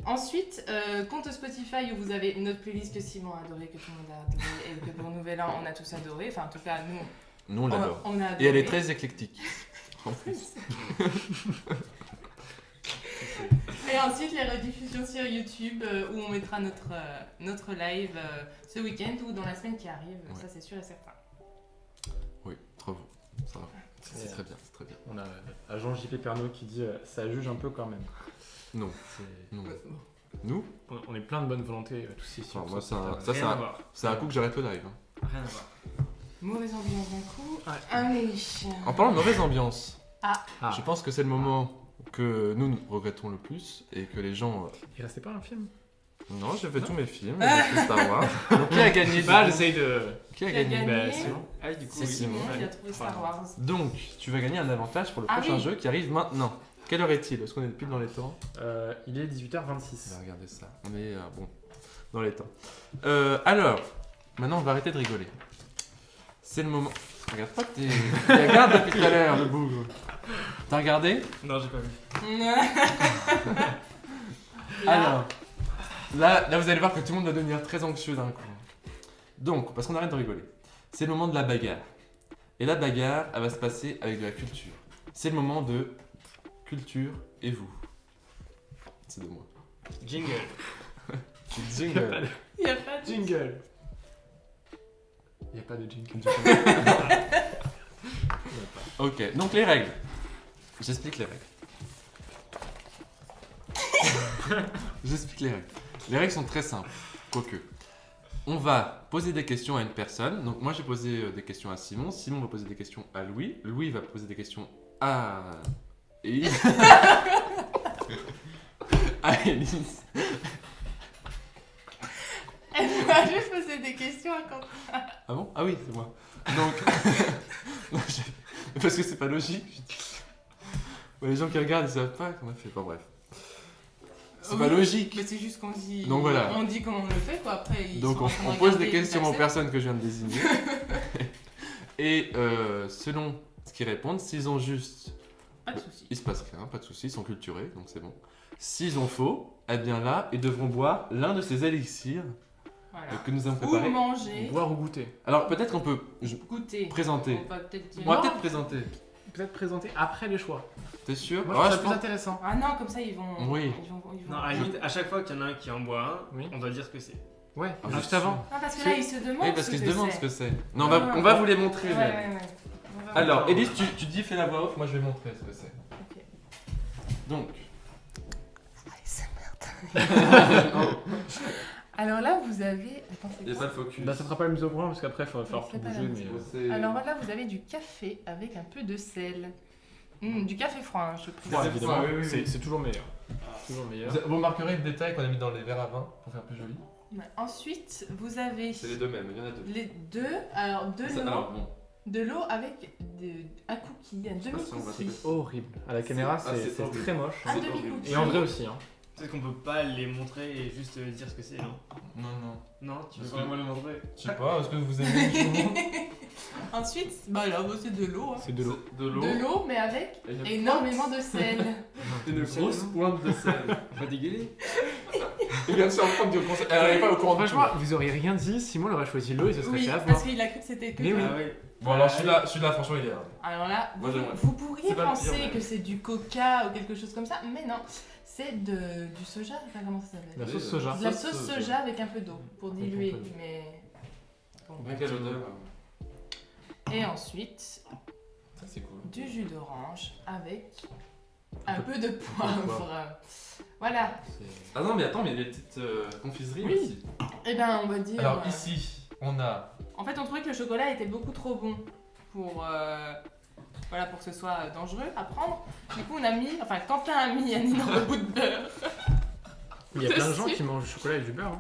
Ensuite, compte Spotify où vous avez notre playlist que Simon a adoré, que tout le monde a adoré, et que pour Nouvel An on a tous adoré. Enfin, en tout cas, nous, Nous, on l'adore. on a adoré. Et elle est très éclectique. En plus. Et ensuite, les rediffusions sur YouTube où on mettra notre live ce week-end ou dans la semaine qui arrive, Ouais. ça c'est sûr et certain. Oui, bravo. Ça va. C'est très bien, c'est très bien. On a agent JP Pernaut qui dit ça juge un peu quand même. Non, C'est- non. Nous On est plein de bonne volonté tous ici. Enfin, moi, sur ça- cette ça, Rien à voir. c'est un coup que j'arrête le live. hein. Rien à voir. Mauvaise ambiance d'un coup. Ouais. Allez. En parlant de mauvaise ambiance, Ah. je pense que c'est le moment que nous regrettons le plus et que les gens. Il restait pas un film Non, j'ai fait tous mes films, j'ai fait Star Wars. Donc, qui a gagné du Bah, coup j'essaye de. Qui a Qui a gagné gagné Bah, Simon. Ah, du coup, C'est oui. Simon Ouais. qui a trouvé Star Wars. Donc, tu vas gagner un avantage pour le Ah prochain oui. jeu qui arrive maintenant. Quelle heure est-il? Est-ce qu'on est pile dans les temps? Il est On 18h26. va regarder ça. On est bon, dans les temps. Alors, maintenant on va arrêter de rigoler. C'est le moment. Regarde pas que t'es. Il regarde depuis tout à l'heure, le bougre. T'as regardé? Non, j'ai pas vu. Alors, là, vous allez voir que tout le monde va devenir très anxieux d'un coup. Donc, parce qu'on arrête de rigoler, c'est le moment de la bagarre. Et la bagarre, elle va se passer avec de la culture. C'est le moment de culture et vous. C'est de moi. Jingle. Jingle. Il n'y a pas de Jingle. Il n'y a pas de jingle. Ok, donc les règles. J'explique les règles. J'explique les règles. Les règles sont très simples, quoique. On va poser des questions à une personne. Donc moi j'ai posé des questions à Simon. Simon va poser des questions à Louis. Louis va poser des questions à Élise. À Élise. Elle va juste poser des questions à Quentin. Ah bon? Ah oui, c'est moi. Donc, non, parce que c'est pas logique. Ouais, les gens qui regardent, ils savent pas comment on fait. Bon, bref. C'est pas Oui, logique. Mais c'est juste qu'on dit. Donc voilà. On dit comment on le fait, quoi. Après, ils Donc sont en train de on pose regarder, des questions aux ils acceptent. personnes que je viens de désigner. Et selon ce qu'ils répondent, s'ils ont juste, Pas de soucis. il se passe rien, pas de soucis, ils sont culturés, donc c'est bon. S'ils ont faux, eh bien là, ils devront boire l'un de ces élixirs Voilà. que nous avons Ou préparés. manger, Boire ou goûter. Alors peut-être qu'on peut goûter. présenter. On va peut-être dire. On va Non. peut-être présenter. Peut-être présenter après les choix. T'es sûr? Moi, Ouais, je je trouve ça plus pense- intéressant. Ah non, comme ça ils vont. Oui. Ils vont... Non, à la limite, à chaque fois qu'il y en a un qui en boit un, Oui. on doit dire ce que c'est. Ouais, Ah, juste je avant. Non, parce que là ils se demandent. Oui, parce ce qu'ils se que demandent c'est. ce que c'est. Non, Ah. on va vous les montrer. Ouais, même. ouais, ouais. On va Alors, voir. Élise, tu dis fais la voix off, moi je vais montrer ce que c'est. Ok. Donc, Allez, c'est merde. Alors là, vous avez. Attends, c'est il n'y a quoi pas de focus. Bah, ça fera pas le mise au point parce qu'après, il va falloir C'est tout pas bouger. la Mais C'est- Alors là, vous avez du café avec un peu de sel. Du café froid, hein, je précise. Ouais, évidemment, oui, oui, oui. c'est toujours meilleur. Toujours meilleur. Vous remarquerez le détail qu'on a mis dans les verres à vin pour faire plus joli. Ouais. Ensuite, vous avez C'est les deux mêmes, il y en a deux. les deux. Alors, de l'eau. Alors, bon. De l'eau avec un cookie, un sais pas si on va demi-cookie. Horrible. À la caméra, Ah, c'est c'est horrible. très moche. Un C'est demi-cookie. Et en vrai aussi. Hein. Peut-être qu'on peut pas les montrer et juste dire ce que c'est, non? Non, non. Non, tu veux Je sais. vraiment les montrer? Je sais pas, est-ce que vous aimez le jour? Ensuite, bah là, bah, c'est de l'eau. Hein. C'est de l'eau. De l'eau. De l'eau, mais avec Et une énormément de sel. Une grosse pointe de sel. Pas dégueuler. Et bien sûr, en forme de conseil. Elle n'arrive pas au courant du tout. Franchement, vous auriez rien dit. Simon il aurait choisi l'eau et se serait Oui, fait avoir. parce qu'il a cru que c'était que Mais de oui. l'eau. Ah ouais. Bon, alors celui-là, franchement, il est rare. Alors là, Moi, j'aimerais. vous pourriez C'est pas le penser pire, mais- que c'est du coca ou quelque chose comme ça, mais non. C'est du soja, enfin, comment ça s'appelle La sauce soja. De la sauce soja avec un peu d'eau pour Avec un diluer, peu d'eau. mais... Bon. Bien quelle odeur. Et ensuite, Ça, c'est cool. du jus d'orange avec un peu de poivre. Voilà. Ah non, mais attends, mais il y a des petites confiseries Oui. aussi. Et ben, on va dire... Alors ici, on a. En fait, on trouvait que le chocolat était beaucoup trop bon pour, voilà, pour que ce soit dangereux à prendre. Du coup, on a mis... Enfin, Quentin a mis un énorme bout de beurre. Il y a plein de gens Dessus. qui mangent du chocolat et du beurre.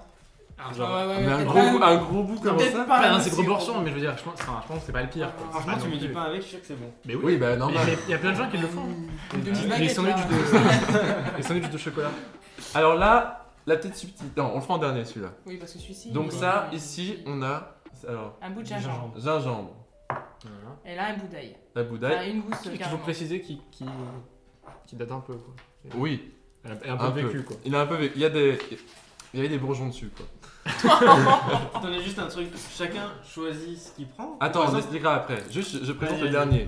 Hein. Genre, Mais un gros bout comme Peut-être ça. pas. dans ses monsieur. proportions, mais je veux dire, je pense que c'est pas le pire. quoi. Franchement, C'est tu pas mets non du plus. pain avec, je suis sûr que c'est bon. Mais oui. Oui, bah Mais normal. il y a plein de gens qui le font. Une Les demi-baguette, sandwichs là. Les sandwichs de chocolat. Alors là, la petite subtilité. Non, on le fera en dernier celui-là. Oui, parce que celui-ci. Donc il est- ça, ici, on a alors Un bout de Du gingembre. gingembre, Voilà. Et là, un bout d'ail. la Enfin, boudaille. une gousse Il faut carrément. préciser qu'il date un peu. Quoi. Oui, Elle a un peu vécu quoi. il a un peu vécu. Il y avait des bourgeons dessus quoi. Attendez juste un truc, chacun choisit ce qu'il prend. Attends, Par on exemple, expliquera après. Juste, je présente Vas-y, le vas-y. dernier.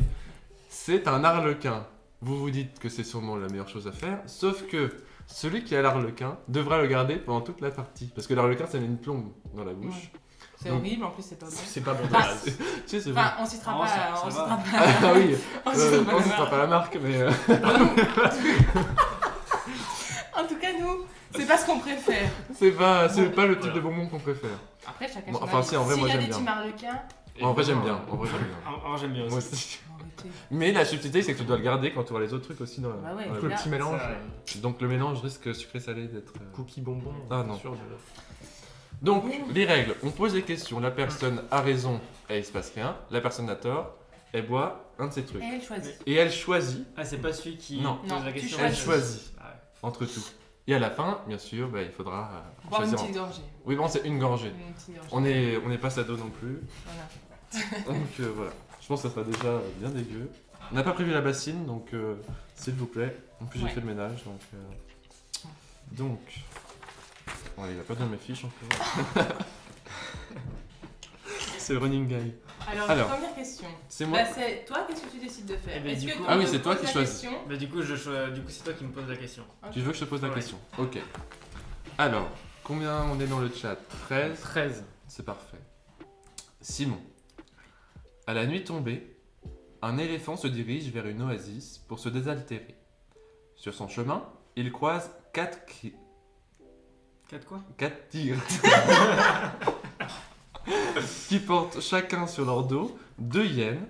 C'est un arlequin. Vous vous dites que c'est sûrement la meilleure chose à faire, sauf que celui qui a l'arlequin devra le garder pendant toute la partie. Parce que l'arlequin, ça met une plombe dans la bouche. C'est Donc- horrible, en plus, c'est pas bon. C'est pas bon de Ah. base. Tu sais, c'est vrai. Enfin, on citera Non, pas. ça On va. citera pas. Ah oui, On citera on pas citera la pas la marque, mais. En tout cas, nous, c'est pas ce qu'on préfère. C'est pas le type Voilà. de bonbon qu'on préfère. Après, chacun Bon, son enfin, avis. si, en vrai, moi, S'il y a j'aime des bien. petits marlequins, En vrai, j'aime bien. En vrai, j'aime bien. Ah, j'aime bien Moi aussi. aussi. arrêtez. Mais la subtilité, c'est que tu dois le garder quand tu auras les autres trucs aussi dans la. Bah ouais, dans la Le là, petit mélange. ça- Donc le mélange risque sucré-salé d'être. Cookie bonbon. Ah, non. Sûr de... Donc les règles, on pose des questions, la personne a raison et il se passe rien, la personne a tort, elle boit un de ces trucs. Et elle choisit. Et elle choisit Ah, c'est pas celui qui Non. pose Non, la tu question. Elle choisis. choisit. Ah ouais. entre tout. Et à la fin, bien sûr, bah, il faudra Boire une choisir. petite gorgée. Oui, bon, c'est une gorgée. Une petite gorgée. On n'est pas sado non plus. Voilà. Donc voilà. Je pense que ça sera déjà bien dégueu. On n'a pas prévu la bassine, donc s'il vous plaît. En plus, j'ai Ouais. fait le ménage, donc. Bon, allez, il va pas dans mes fiches encore. C'est le running guy. Alors. Première question. C'est moi. Bah, c'est toi, qu'est-ce que tu décides de faire Eh ben, Est-ce du que coup- on Ah oui, te c'est toi pose qui la choisis. question Bah, du coup, c'est toi qui me poses la question. Tu veux que je te pose la Ouais. question? Ok. Alors, combien on est dans le chat? 13. 13. C'est parfait. Simon. À la nuit tombée, un éléphant se dirige vers une oasis pour se désaltérer. Sur son chemin, il croise 4 4 quoi? tigres qui portent chacun sur leur dos 2 hyènes.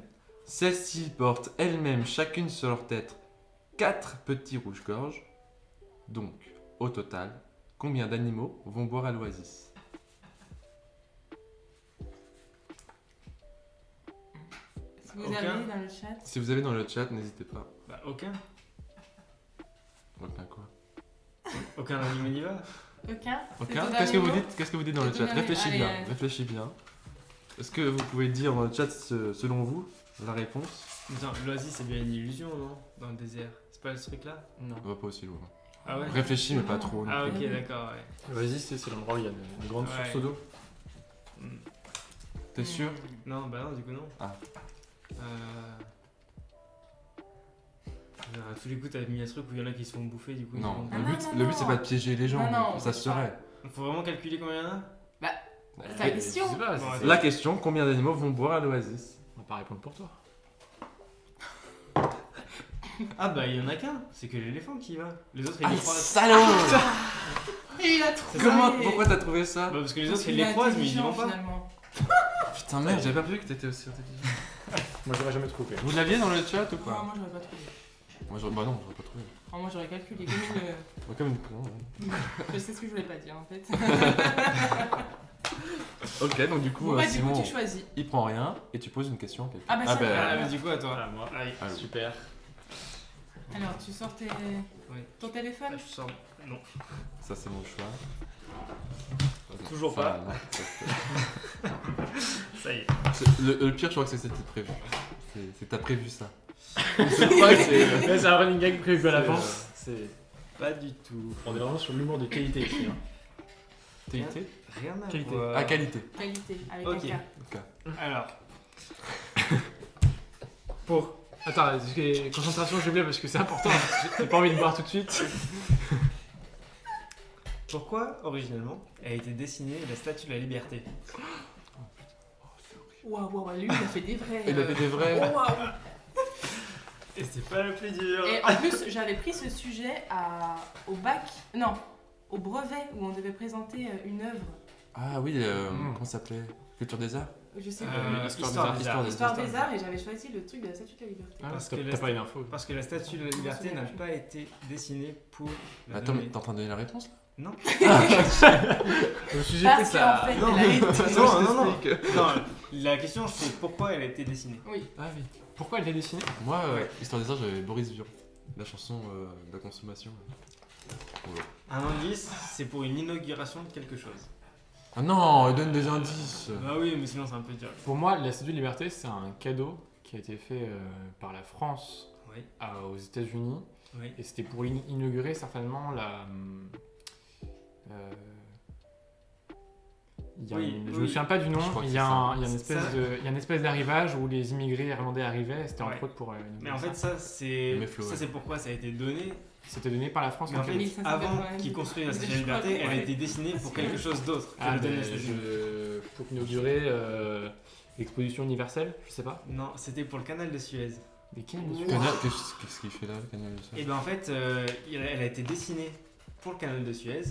Celles-ci portent elles-mêmes chacune sur leur tête 4 petits rouges-gorges. Donc, au total, combien d'animaux vont boire à l'oasis? Si vous Aucun. avez dans le chat. Si vous avez dans le chat, n'hésitez pas. Bah, aucun. Aucun quoi. Aucun animal n'y va. Aucun Aucun. C'est Qu'est-ce que vous ton dites? Qu'est-ce que vous dites dans le C'est chat? ton dernier- Réfléchis allez, bien. allez. Réfléchis bien. Est-ce que vous pouvez dire dans le chat selon vous la réponse? Attends, l'oasis, c'est bien une illusion, non? Dans le désert. C'est pas ce truc-là? Non. On va pas aussi loin. Ah ouais? Réfléchis mais pas trop. non Ah, plus. ok, d'accord, ouais. L'oasis, c'est l'endroit où il y a une grande Ouais. source d'eau. Hmm. T'es sûr? Non, bah non, du coup, non. Ah. À tous les coups, t'as mis un truc où il y en a qui se font bouffer, du coup. Non. Ah, Le non, but, non, le but non. c'est pas de piéger les gens. Non, non, ça on se peut pas. saurait. Faut vraiment calculer combien il y en a? C'est la question. Je sais pas, Bon, c'est- La question, combien d'animaux vont boire à l'oasis? on va pas répondre pour toi. Ah bah, il y en a qu'un. C'est que l'éléphant qui y va. Les autres, ils Ah, les croisent. salaud! Et il a trouvé. Comment, pourquoi t'as trouvé ça? Bah, parce que les Parce autres, qu'il ils est les croisent, mais ils y intelligent, vont pas. finalement. Putain merde, j'avais pas vu que t'étais aussi intelligent. Moi, j'aurais jamais trouvé. Vous l'aviez dans le chat ou Oh, pas? moi j'aurais pas trouvé. Bah non, j'aurais pas trouvé. Oh, moi j'aurais calculé comme une. Comme une con. Ouais. Je sais ce que je voulais pas dire en fait. Ok, donc du coup, Bon, bah, du Simon, coup, tu choisis. il prend rien et tu poses une question à quelqu'un. Ah, bah, c'est vrai. Ah, mais du coup, à toi. Voilà, moi. Allez. Ah oui. Super. Alors, tu sors ton téléphone. Je sors. Non. Ça, c'est mon choix. Toujours Ça, pas. non, ça, Ça y est. le pire, je crois que c'était prévu. C'est que t'as prévu ça. C'est pas que c'est. Là, c'est un running gag prévu à C'est, l'avance. C'est... Pas du tout. On est vraiment sur l'humour de qualité ici. Hein. Qualité? Rien à Qualité. voir. Ah, qualité. Qualité, avec Ok. un K. Alors, Pour. Attends, concentration, j'ai oublié parce que c'est important. J'ai pas envie de boire tout de suite. pourquoi, originellement, a été dessinée la statue de la liberté? Waouh, lui il a fait des vrais. Il avait des vrais. Oh, waouh. Et c'est pas le plus dur. Et en plus, j'avais pris ce sujet au bac. Non, au brevet où on devait présenter une œuvre. Ah oui, comment ça s'appelait? Culture des arts? Je sais pas. Histoire Histoire des des arts. arts. Histoire des arts et j'avais choisi le truc de la statue de la liberté. Ah, Parce t'as que t'as la- pas une info. Parce que la statue de la liberté n'a pas été dessinée pour la Attends, mais donner. t'es en train de donner la réponse là? Non. Le sujet Parce était qu'en ça. fait, Non. elle a été... Non. Non, la question c'est pourquoi elle a été dessinée. Oui. Ah oui. Pourquoi elle est dessinée? Moi, Ouais. histoire des arts, j'avais Boris Vian. La chanson de la consommation. Voilà. Un indice, c'est pour une inauguration de quelque chose. Ah non, il donne des indices. Bah oui, mais sinon c'est un peu dur. Pour moi, la Statue de Liberté, c'est un cadeau qui a été fait par la France Oui, aux États-Unis. oui. Et c'était pour inaugurer certainement la. Je me souviens pas du nom, Je crois que mais il y c'est a, ça. il y a une espèce d'arrivage où les immigrés irlandais arrivaient, c'était Ouais. entre autres pour. Mais en fait, ça c'est Mais Flo, ouais. pourquoi ça a été donné. C'était donné par la France Mais en en fait. fait, 1500 avant quand même. qu'ils construisent la Mais Statue de je la crois Liberté, que- elle a été dessinée pour quelque chose d'autre que Ah, le donner mais la Statue. pour inaugurer l'exposition universelle, je sais pas. Non, c'était pour le canal de Suez. Mais quel Qu'est-ce qu'il fait là, le canal de Suez? Et ben en fait, elle a été dessinée pour le canal de Suez.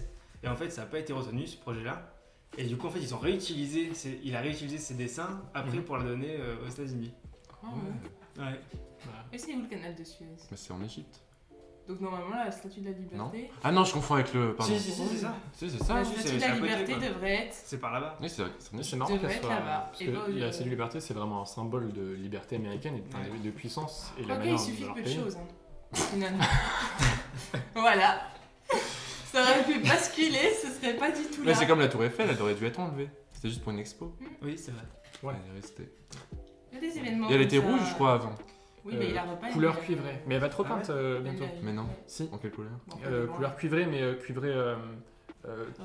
Et en fait, ça n'a pas été retenu ce projet-là. Et du coup, en fait, ils ont réutilisé, il a réutilisé ses dessins après pour la donner aux États-Unis. Ah, ouais. Ouais. Voilà. Et c'est où le canal de Suez? Mais c'est en Égypte. Donc normalement, la statue de la liberté... Ah non, je confonds avec le. Pardon. Si, c'est ça. Si, c'est ça. La si, statue c'est de la à côté, liberté quoi. devrait être... C'est par là-bas. Oui, c'est vrai, c'est en Égypte. C'est marrant devrait qu'elle être soit. là-bas. Parce Et que bah, la Statue de Liberté, c'est vraiment un symbole de liberté américaine et Ouais. de puissance. Et la Quoique, manière il suffit de de leur peu de pays. choses, finalement. Voilà. Ça aurait pu basculer, ce serait pas du tout là. Mais c'est comme la Tour Eiffel, elle aurait dû être enlevée. C'était juste pour une expo. Oui, c'est vrai. Ouais. Elle est restée. Il y a des événements Et elle comme était ça. rouge, je crois, avant. Oui, mais il a repeint. Couleur cuivrée. Mais elle va être Ah repeinte bientôt. Mais non. Si. En quelle couleur? Couleur cuivrée, mais cuivrée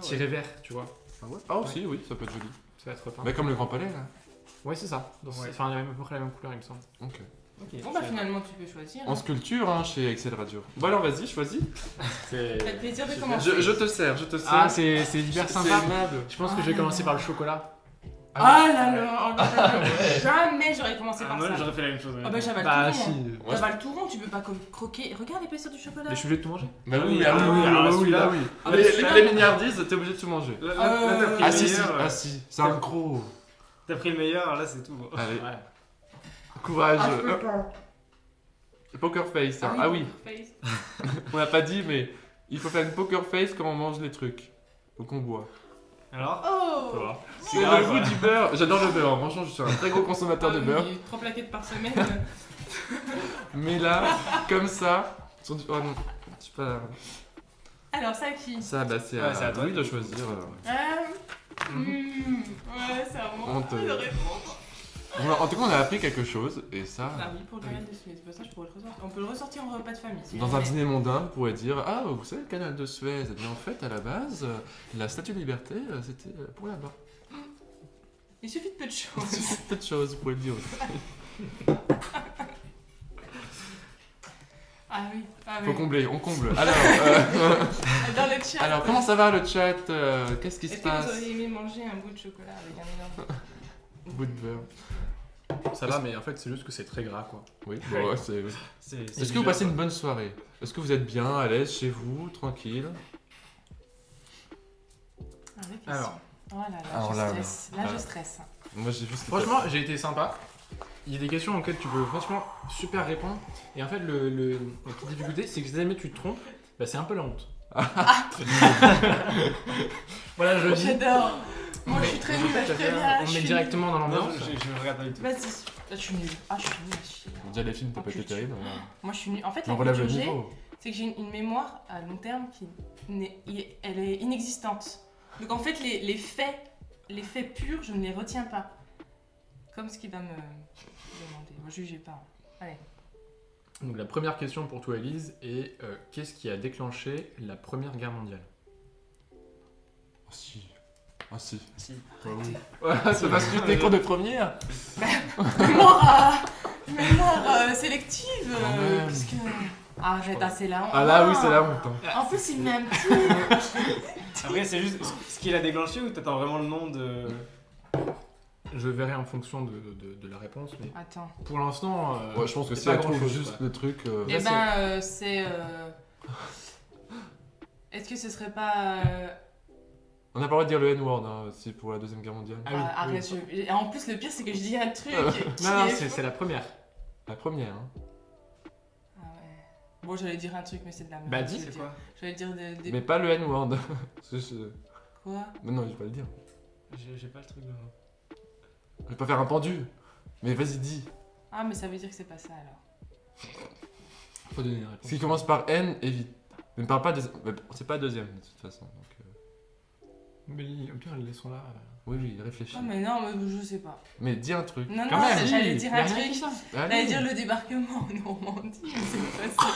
tiré vert, tu vois. Ah ouais? Ah aussi, oui, ça peut être joli. Ça va être repeint. Mais comme le Grand Palais, là. Ouais, c'est ça. Ouais. Enfin, à peu près la même couleur, il me semble. Ok. Ok. Bon, bah finalement, tu peux choisir. En sculpture, hein, chez Excel Radio. Bon alors, vas-y, choisis. Ça fait plaisir de commencer. Je te sers, je te sers. Ah, c'est hyper C'est sympa. aimable. Je pense que je vais commencer par le chocolat. Ah là là, oh là là, jamais j'aurais commencé Ah, par moi, ça. j'aurais fait la même chose. Ah bah j'avale Bah, tout si. rond. J'avale tout rond, tu peux pas croquer. Regarde l'épaisseur du chocolat. Mais je suis obligé de tout manger. Bah Ah oui, oui, ah oui, ah oui, oui, alors ah oui, celui-là, là oui. Ah, mais Les celui-là- milliardises, t'es obligé de tout manger. Là, t'as pris Ah le si, si, meilleur. ah si, c'est un gros. T'as pris le meilleur, là c'est tout. Allez, Ouais. courage. Ah, je peux pas. Poker face, hein. Ah oui, Face. on n'a pas dit, mais il faut faire une poker face quand on mange les trucs. Ou qu'on boit. Alors, Oh. Voilà. C'est grave, le goût ouais. du beurre. J'adore le beurre, franchement, je suis un très gros consommateur de Ah oui, beurre. 3 plaquettes par semaine. Mais là, comme ça, sur du... Oh non, c'est pas... Alors, ça qui Ça, bah c'est Ouais, c'est à toi. Louis de choisir. Ouais, c'est à moi On te- de répondre. En tout cas, on a appris quelque chose, et ça... Ah oui, pour le canal de Suez. Bah, ça, je pourrais le ressortir. On peut le ressortir en repas de famille. si Dans jamais. un dîner mondain, vous pourrez dire ah vous savez le canal de Suez, eh bien en fait à la base la Statue de Liberté c'était pour là-bas. Il suffit de peu de choses. C'est peut-être chose, vous pouvez le dire aussi. Ah oui. Ah Faut oui. combler, on comble. Alors, Dans le chat. alors comment ça va le chat qu'est-ce qui se Est-ce que vous passe? auriez aimé manger un bout de chocolat avec un énorme. Bout de beurre. Ça va, mais en fait, c'est juste que c'est très gras, quoi. Oui, bon, ouais, c'est... c'est. Est-ce que vous passez une bonne soirée? Est-ce que vous êtes bien, à l'aise chez vous, tranquille? Ah, vraie question. Alors. Oh là là, Alors je là, stresse. Là, là. je stresse. Moi j'ai juste... Franchement, j'ai été sympa. Il y a des questions auxquelles tu peux franchement super répondre. Et en fait, la petite difficulté, c'est que si jamais tu te trompes, bah, c'est un peu la honte. Voilà, je le dis. J'adore. Moi, je suis très nulle. Je préviens. On je met suis directement dans Non, l'ambiance. je regarde pas du tout. nulle. Vas-y. Ah, je suis nulle. Ah, je suis nulle à chier. Déjà les films t'ont En pas été culture. terribles. Moi, je suis nulle. En fait, On la relève le culture G, niveau. c'est que j'ai une mémoire à long terme qui elle est inexistante. Donc en fait, les faits purs, je ne les retiens pas. Comme ce qu'il va me demander. Ne jugez pas. Allez. Donc la première question pour toi, Elise, est qu'est-ce qui a déclenché la Première Guerre mondiale? Ah si. Ah si. Si. Ouais, c'est parce que t'es cours de première. Mémoire sélective. Quand même. Parce que... Arrête, c'est là. Ah là oui c'est la honte. Hein. En plus, il met un petit. Après, c'est juste ce qui l'a déclenché ou t'attends vraiment le nom de. Je verrai en fonction de la réponse, mais Attends. pour l'instant, Ouais, je pense que c'est si pas elle trouve grand-chose, juste quoi. le truc... Eh Là, ben, c'est. Est-ce que ce serait pas. On n'a pas le droit de dire le N-word hein, c'est pour la Deuxième Guerre mondiale. Ah oui, Arrête, et en plus, le pire, c'est que je dis un truc. qui non, est c'est faux. la première. La première. Hein. Ah ouais. Bon, j'allais dire un truc, mais c'est de la merde. Bah, dis, J'allais C'est dire- quoi? J'allais dire des. Mais pas le N-word. Quoi? Mais non, je vais pas le dire. J'ai pas le truc de moi. Je vais pas faire un pendu. Mais vas-y, dis. Ah, mais ça veut dire que c'est pas ça alors. Faut donner une réponse. Ce qui commence par N, évite. Ne parle pas des. C'est pas deuxième de toute façon. Donc, Mais putain, ils sont là. Oui, oui, réfléchis. Ah, mais non, mais je sais pas. Mais dis un truc. Non, Quand non, même, j'allais dis, dire y a un rien truc. qui sort. J'allais Allez. dire le débarquement en Normandie, mais c'est pas ça.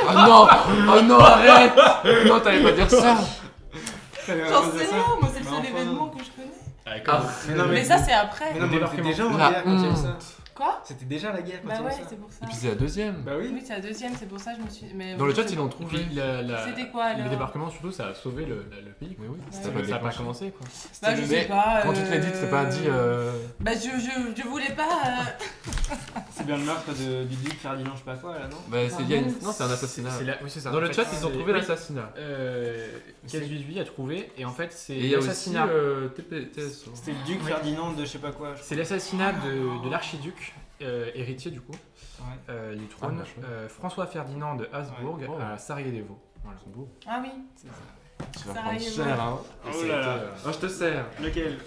Oh non. Oh non, arrête. Non, t'allais pas dire ça. J'en sais rien, moi c'est le Mais seul enfin, événement non. que je connais. Ah, Mais non, Mais ça c'est après. Mais non, mais on était déjà en La guerre quand il y a eu ça. honte. Quoi? C'était déjà la guerre quand Bah il y a eu ouais, ça. c'est pour ça. Et puis c'est la deuxième. Bah oui. Oui, c'est la deuxième, c'est pour ça que je me suis. Mais Dans le chat, je sais ils l'ont Et trouvé. puis C'était quoi, alors? le débarquement, surtout, ça a sauvé le pays. Mais oui, Ouais. ça Ça va n'a pas déclencher. commencé quoi. Bah je Mais sais pas. Quand tu te l'as dit, tu t'es pas dit. Bah je voulais pas. C'est bien le meurtre du duc Ferdinand, je sais pas quoi là, non? Bah, il y a une... Non, c'est un assassinat. Oui, c'est ça. Dans En le fait, chat, ils ont c'est- trouvé oui. l'assassinat. Casse-8 a trouvé, et en fait, c'est Et il y a aussi l'assassinat. TSO. C'était le duc Oui. Ferdinand de je sais pas quoi. C'est l'assassinat de l'archiduc, héritier du coup, Ouais. du trône, Ah, vachement. François Ferdinand de Habsbourg Ouais. Oh. à Sarajevo. Voilà. C'est beau. Ah oui. C'est ça. Tu vas Ça prendre arrive, cher, ouais. hein. Et Oh ça a là été, là. Oh, je te sers. Lequel?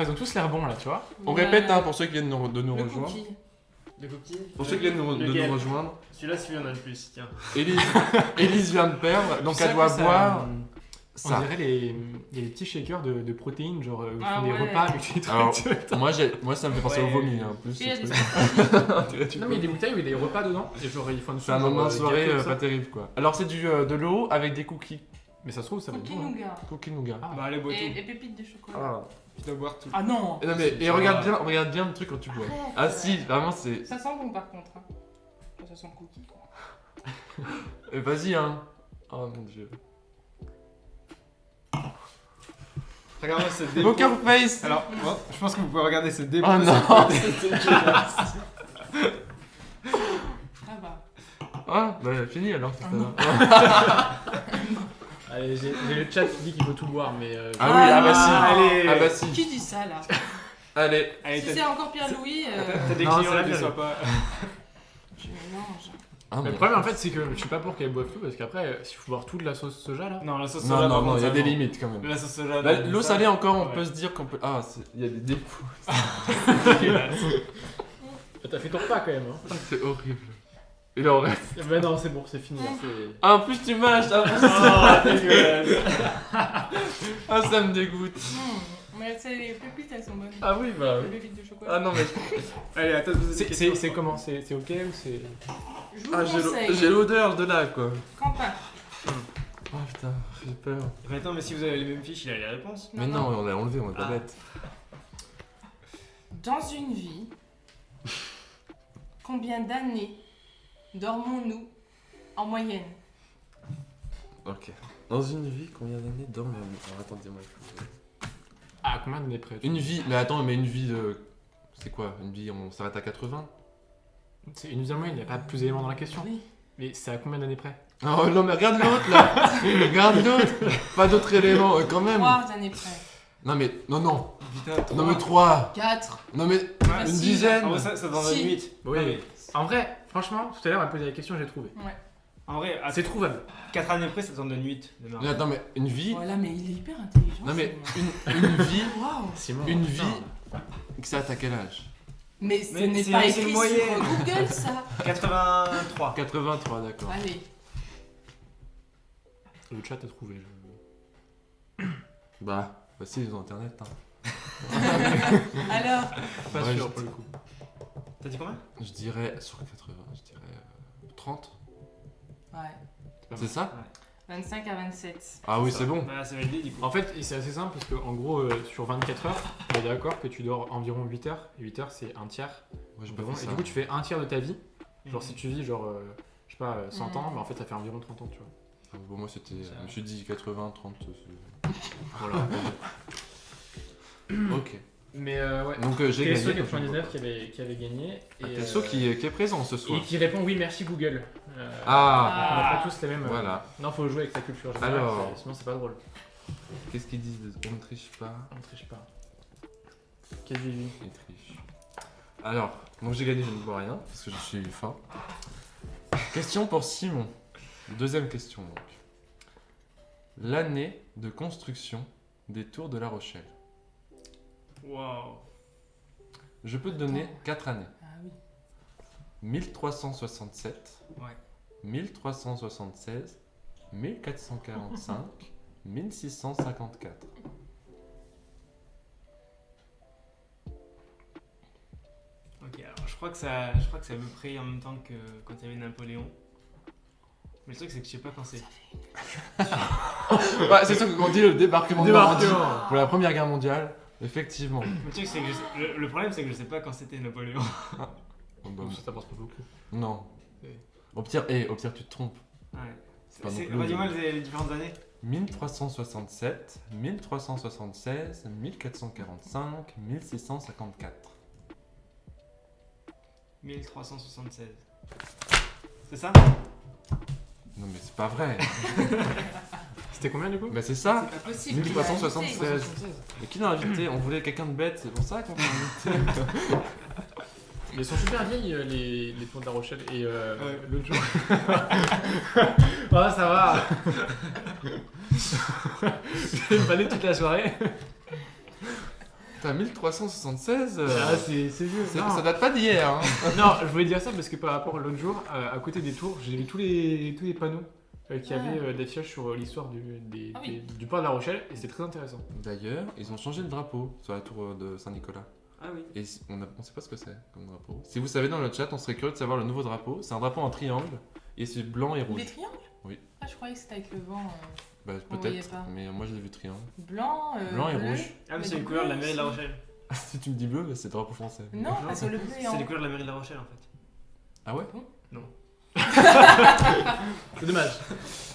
Ils ont tous l'air bons là, tu vois. On répète, hein, pour ceux qui viennent de nous Le rejoindre. cookie. Le cookie? Pour ceux qui viennent de Lequel? nous rejoindre, Celui-là, celui-là, on a le plus, tiens. Élise vient de perdre, donc Tu sais elle doit que ça, boire On ça. dirait il y a les petits shakers de protéines, genre où ils Ah font des ouais. repas avec des Alors, trucs. moi, ça me fait penser au Ouais. vomi, hein, plus. Et il y a ce des truc. Non mais il y a des bouteilles où il y a des repas dedans, et genre ils font une C'est un genre, moment de soirée gâteau, tout ça. pas terrible, quoi. Alors, c'est de l'eau avec des cookies. Mais ça se trouve, ça va être Cookie bon. hein. nougat. Cookies nougat. Ah. Bah, allez, bois Et tout. les pépites de chocolat. Ah. Tu dois boire tout. Ah non. Et non, mais, et Ça regarde va. bien le truc quand tu bois. Arrête. Ah si, vraiment, c'est... Ça sent bon par contre. Hein. Ça sent le cookie quoi. Vas-y, hein. Oh mon dieu. Regarde-moi cette dépôt. Poker face. Alors, moi, je pense que vous pouvez regarder cette dépôt. Oh non. C'est dégueulasse. Ah bah. Ah, bah fini alors. tout à l'heure. Allez, j'ai le chat qui dit qu'il faut tout boire, mais. Ah oui, ah bah si. Allez. Ah bah si. Qui dit ça là? Allez. Allez, Si c'est encore Pierre-Louis, t'as des Non, clients c'est là, la ne vérité. sois pas. je mélange. Ah, Mais mais- le problème en fait, c'est que je suis pas pour qu'elle boive tout, parce qu'après, s'il faut boire toute la sauce soja là. Non, la sauce Non, soja. non, par non, contre, il y a ça, des non. limites quand même. La sauce soja. L'eau ça- salée encore, on Ouais. peut se dire qu'on peut... Ah, il y a des dépôts. T'as fait ton repas quand même, hein. Ah, c'est horrible. Il en reste. Bah non, c'est bon, c'est fini. Là, c'est- Ah, en plus tu mâches. Ah, Oh, dégueulasse. ah, ça me dégoûte. Mais les pépites elles sont bonnes. Ah oui, bah... Les pépites de chocolat. Ah non, mais... Allez, attends, je vous ai des questions. C'est comment? C'est ok ou c'est. Je vous Ah, j'ai conseille. l'odeur de là, quoi. Quentin. Oh putain, j'ai peur. Mais attends, mais si vous avez les mêmes fiches, il a les réponses. Mais non, on a enlevé, on est pas Ah. bête. Dans une vie, combien d'années dormons-nous en moyenne? Ok. Dans une vie, combien d'années dormons-nous? Alors attendez-moi. Ah, combien d'années près? Une vie, mais attends, mais une vie de... C'est quoi? Une vie, on s'arrête à 80? C'est une moyenne, il n'y a pas plus d'éléments dans la question. Oui. Mais c'est à combien d'années près? Oh non, mais regarde l'autre là. Regarde l'autre. Pas d'autres éléments quand même. 3 années près. Non mais, non. Putain, Non mais 3. 4. Non mais, Ouais, une si. dizaine. En vrai, ça donne Si. 8. Oui. En vrai, franchement, tout à l'heure, elle m'a posé la question, j'ai trouvé. Ouais. En vrai, à C'est trouvable. 4 années près, ça t'en donne 8 de marge. Mais attends, mais une vie... Voilà, mais il est hyper intelligent. Non mais, c'est- une vie... Waouh. Simon, Une putain. vie... Que ça à quel âge? Mais ce Mais n'est c'est- pas c'est écrit une sur moyenne. Google ça. 83. 83, d'accord. Allez. Le chat a trouvé. Bah si, ils ont internet. Hein. Alors, Pas Ouais, sûr je- pour le coup. T'as dit combien? Je dirais, sur 80, je dirais 30. ouais. C'est ça? 25 à 27. Ah oui, c'est bon. Bah, c'est validé du coup. En fait, c'est assez simple parce qu'en gros, sur 24 heures, on est d'accord que tu dors environ 8 heures. Et 8 heures, c'est un tiers. Moi, j'ai pas environ. fait Et ça. du coup, tu fais un tiers de ta vie. Genre, Mhm. si tu vis, genre, je sais pas, 100 ans, Mhm. mais en fait, ça fait environ 30 ans, tu vois. Ah, bon, moi, c'était... Ça- Je me suis dit 80, 30... Voilà. Ok. Mais ouais. Donc j'ai gagné. TSO 99 qui avait gagné. Ah, TSO qui est présent ce soir. Et qui répond oui, merci Google. Ah, On n'a pas tous les mêmes. voilà. Non, faut jouer avec sa culture générale, Alors. sinon c'est pas drôle. Qu'est-ce qu'ils disent? On ne triche pas. On triche pas. Qu'est-ce que j'ai vu? Ils trichent. Alors, donc j'ai gagné, je ne bois rien, parce que je suis fin. Question pour Simon. Deuxième question donc. L'année de construction des tours de La Rochelle. Waouh. Je peux te donner 4 années. Ah oui. 1367, Ouais. 1376, 1445, 1654. Ok, alors je crois que c'est à peu près en même temps que quand il y avait Napoléon. Mais le truc, c'est que je sais pas quand c'est. Ouais, c'est sûr que quand on dit le débarquement de Normandie pour la Première Guerre mondiale, effectivement. Mais le truc, c'est que le problème, c'est que je sais pas quand c'était Napoléon. Oh, bah, Donc ça t'apporte pas beaucoup. non. Et- Au pire, tu te trompes. Ouais. pas non plus- Redis-moi les différentes années. 1367, 1376, 1445, 1654. 1376. C'est ça? Non mais c'est pas vrai. C'était combien du coup? Bah c'est ça. C'est pas possible. 1376. Mais qui l'a invité? On voulait quelqu'un de bête, c'est pour ça qu'on l'a invité. Mais ils sont super vieilles les tours de La Rochelle et l'autre jour. Ah ça va. J'ai balayé toute la soirée. T'as 1376 Ah c'est vieux. Non. ça date pas d'hier. Hein. Non, je voulais dire ça parce que par rapport à l'autre jour, à côté des tours, j'ai vu tous les panneaux qui avaient d'affichage sur l'histoire du port de La Rochelle et c'est très intéressant. D'ailleurs, ils ont changé le drapeau sur la tour de Saint-Nicolas. Ah oui. Et on sait pas ce que c'est comme drapeau. Si vous savez dans le chat, on serait curieux de savoir le nouveau drapeau. C'est un drapeau en triangle et c'est blanc et rouge. Des triangles? Oui. Ah, je croyais que c'était avec le vent. Bah On voyait peut-être, pas. mais moi je l'ai vu triangle. Blanc, Blanc et bleu. rouge. Ah, mais Mais c'est les le couleurs de la bleu mairie de La aussi. Rochelle. Si tu me dis bleu, bah, c'est drapeau français. Non, parce que le bleu est en C'est les haut. couleurs de la mairie de La Rochelle en fait. Ah ouais? C'est dommage.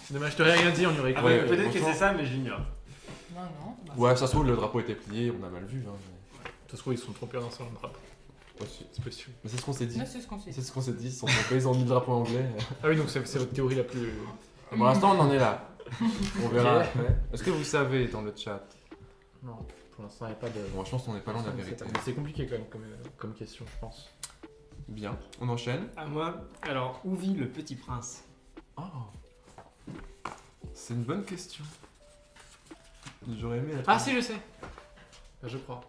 C'est dommage, je t'aurais rien dit, on y aurait Ah cru. ouais, ouais, peut-être que franchement. c'est ça, mais je l'ignore. Non, non. bah, Ouais, ça se trouve, le drapeau était plié, on a mal vu. Hein, De toute façon, ils sont trompés dans ce drapeau. mais... aussi. C'est possible. Mais c'est ce qu'on s'est dit. mais c'est ce qu'on s'est dit. C'est ce qu'on s'est dit, ils se sont trompés, ils ont mis le drapeau anglais. Ah oui, donc c'est votre théorie la plus. Et pour l'instant, on en est là. On verra Ok. après. Est-ce que vous savez dans le chat? Non, pour l'instant, il n'y a pas de. Bon, je pense qu'on n'est pas loin de la vérité. Mais c'est compliqué quand même comme question, je pense. Bien, on enchaîne. À moi, alors, où vit le petit prince? Oh, c'est une bonne question. J'aurais aimé la Ah si, je sais. Je crois.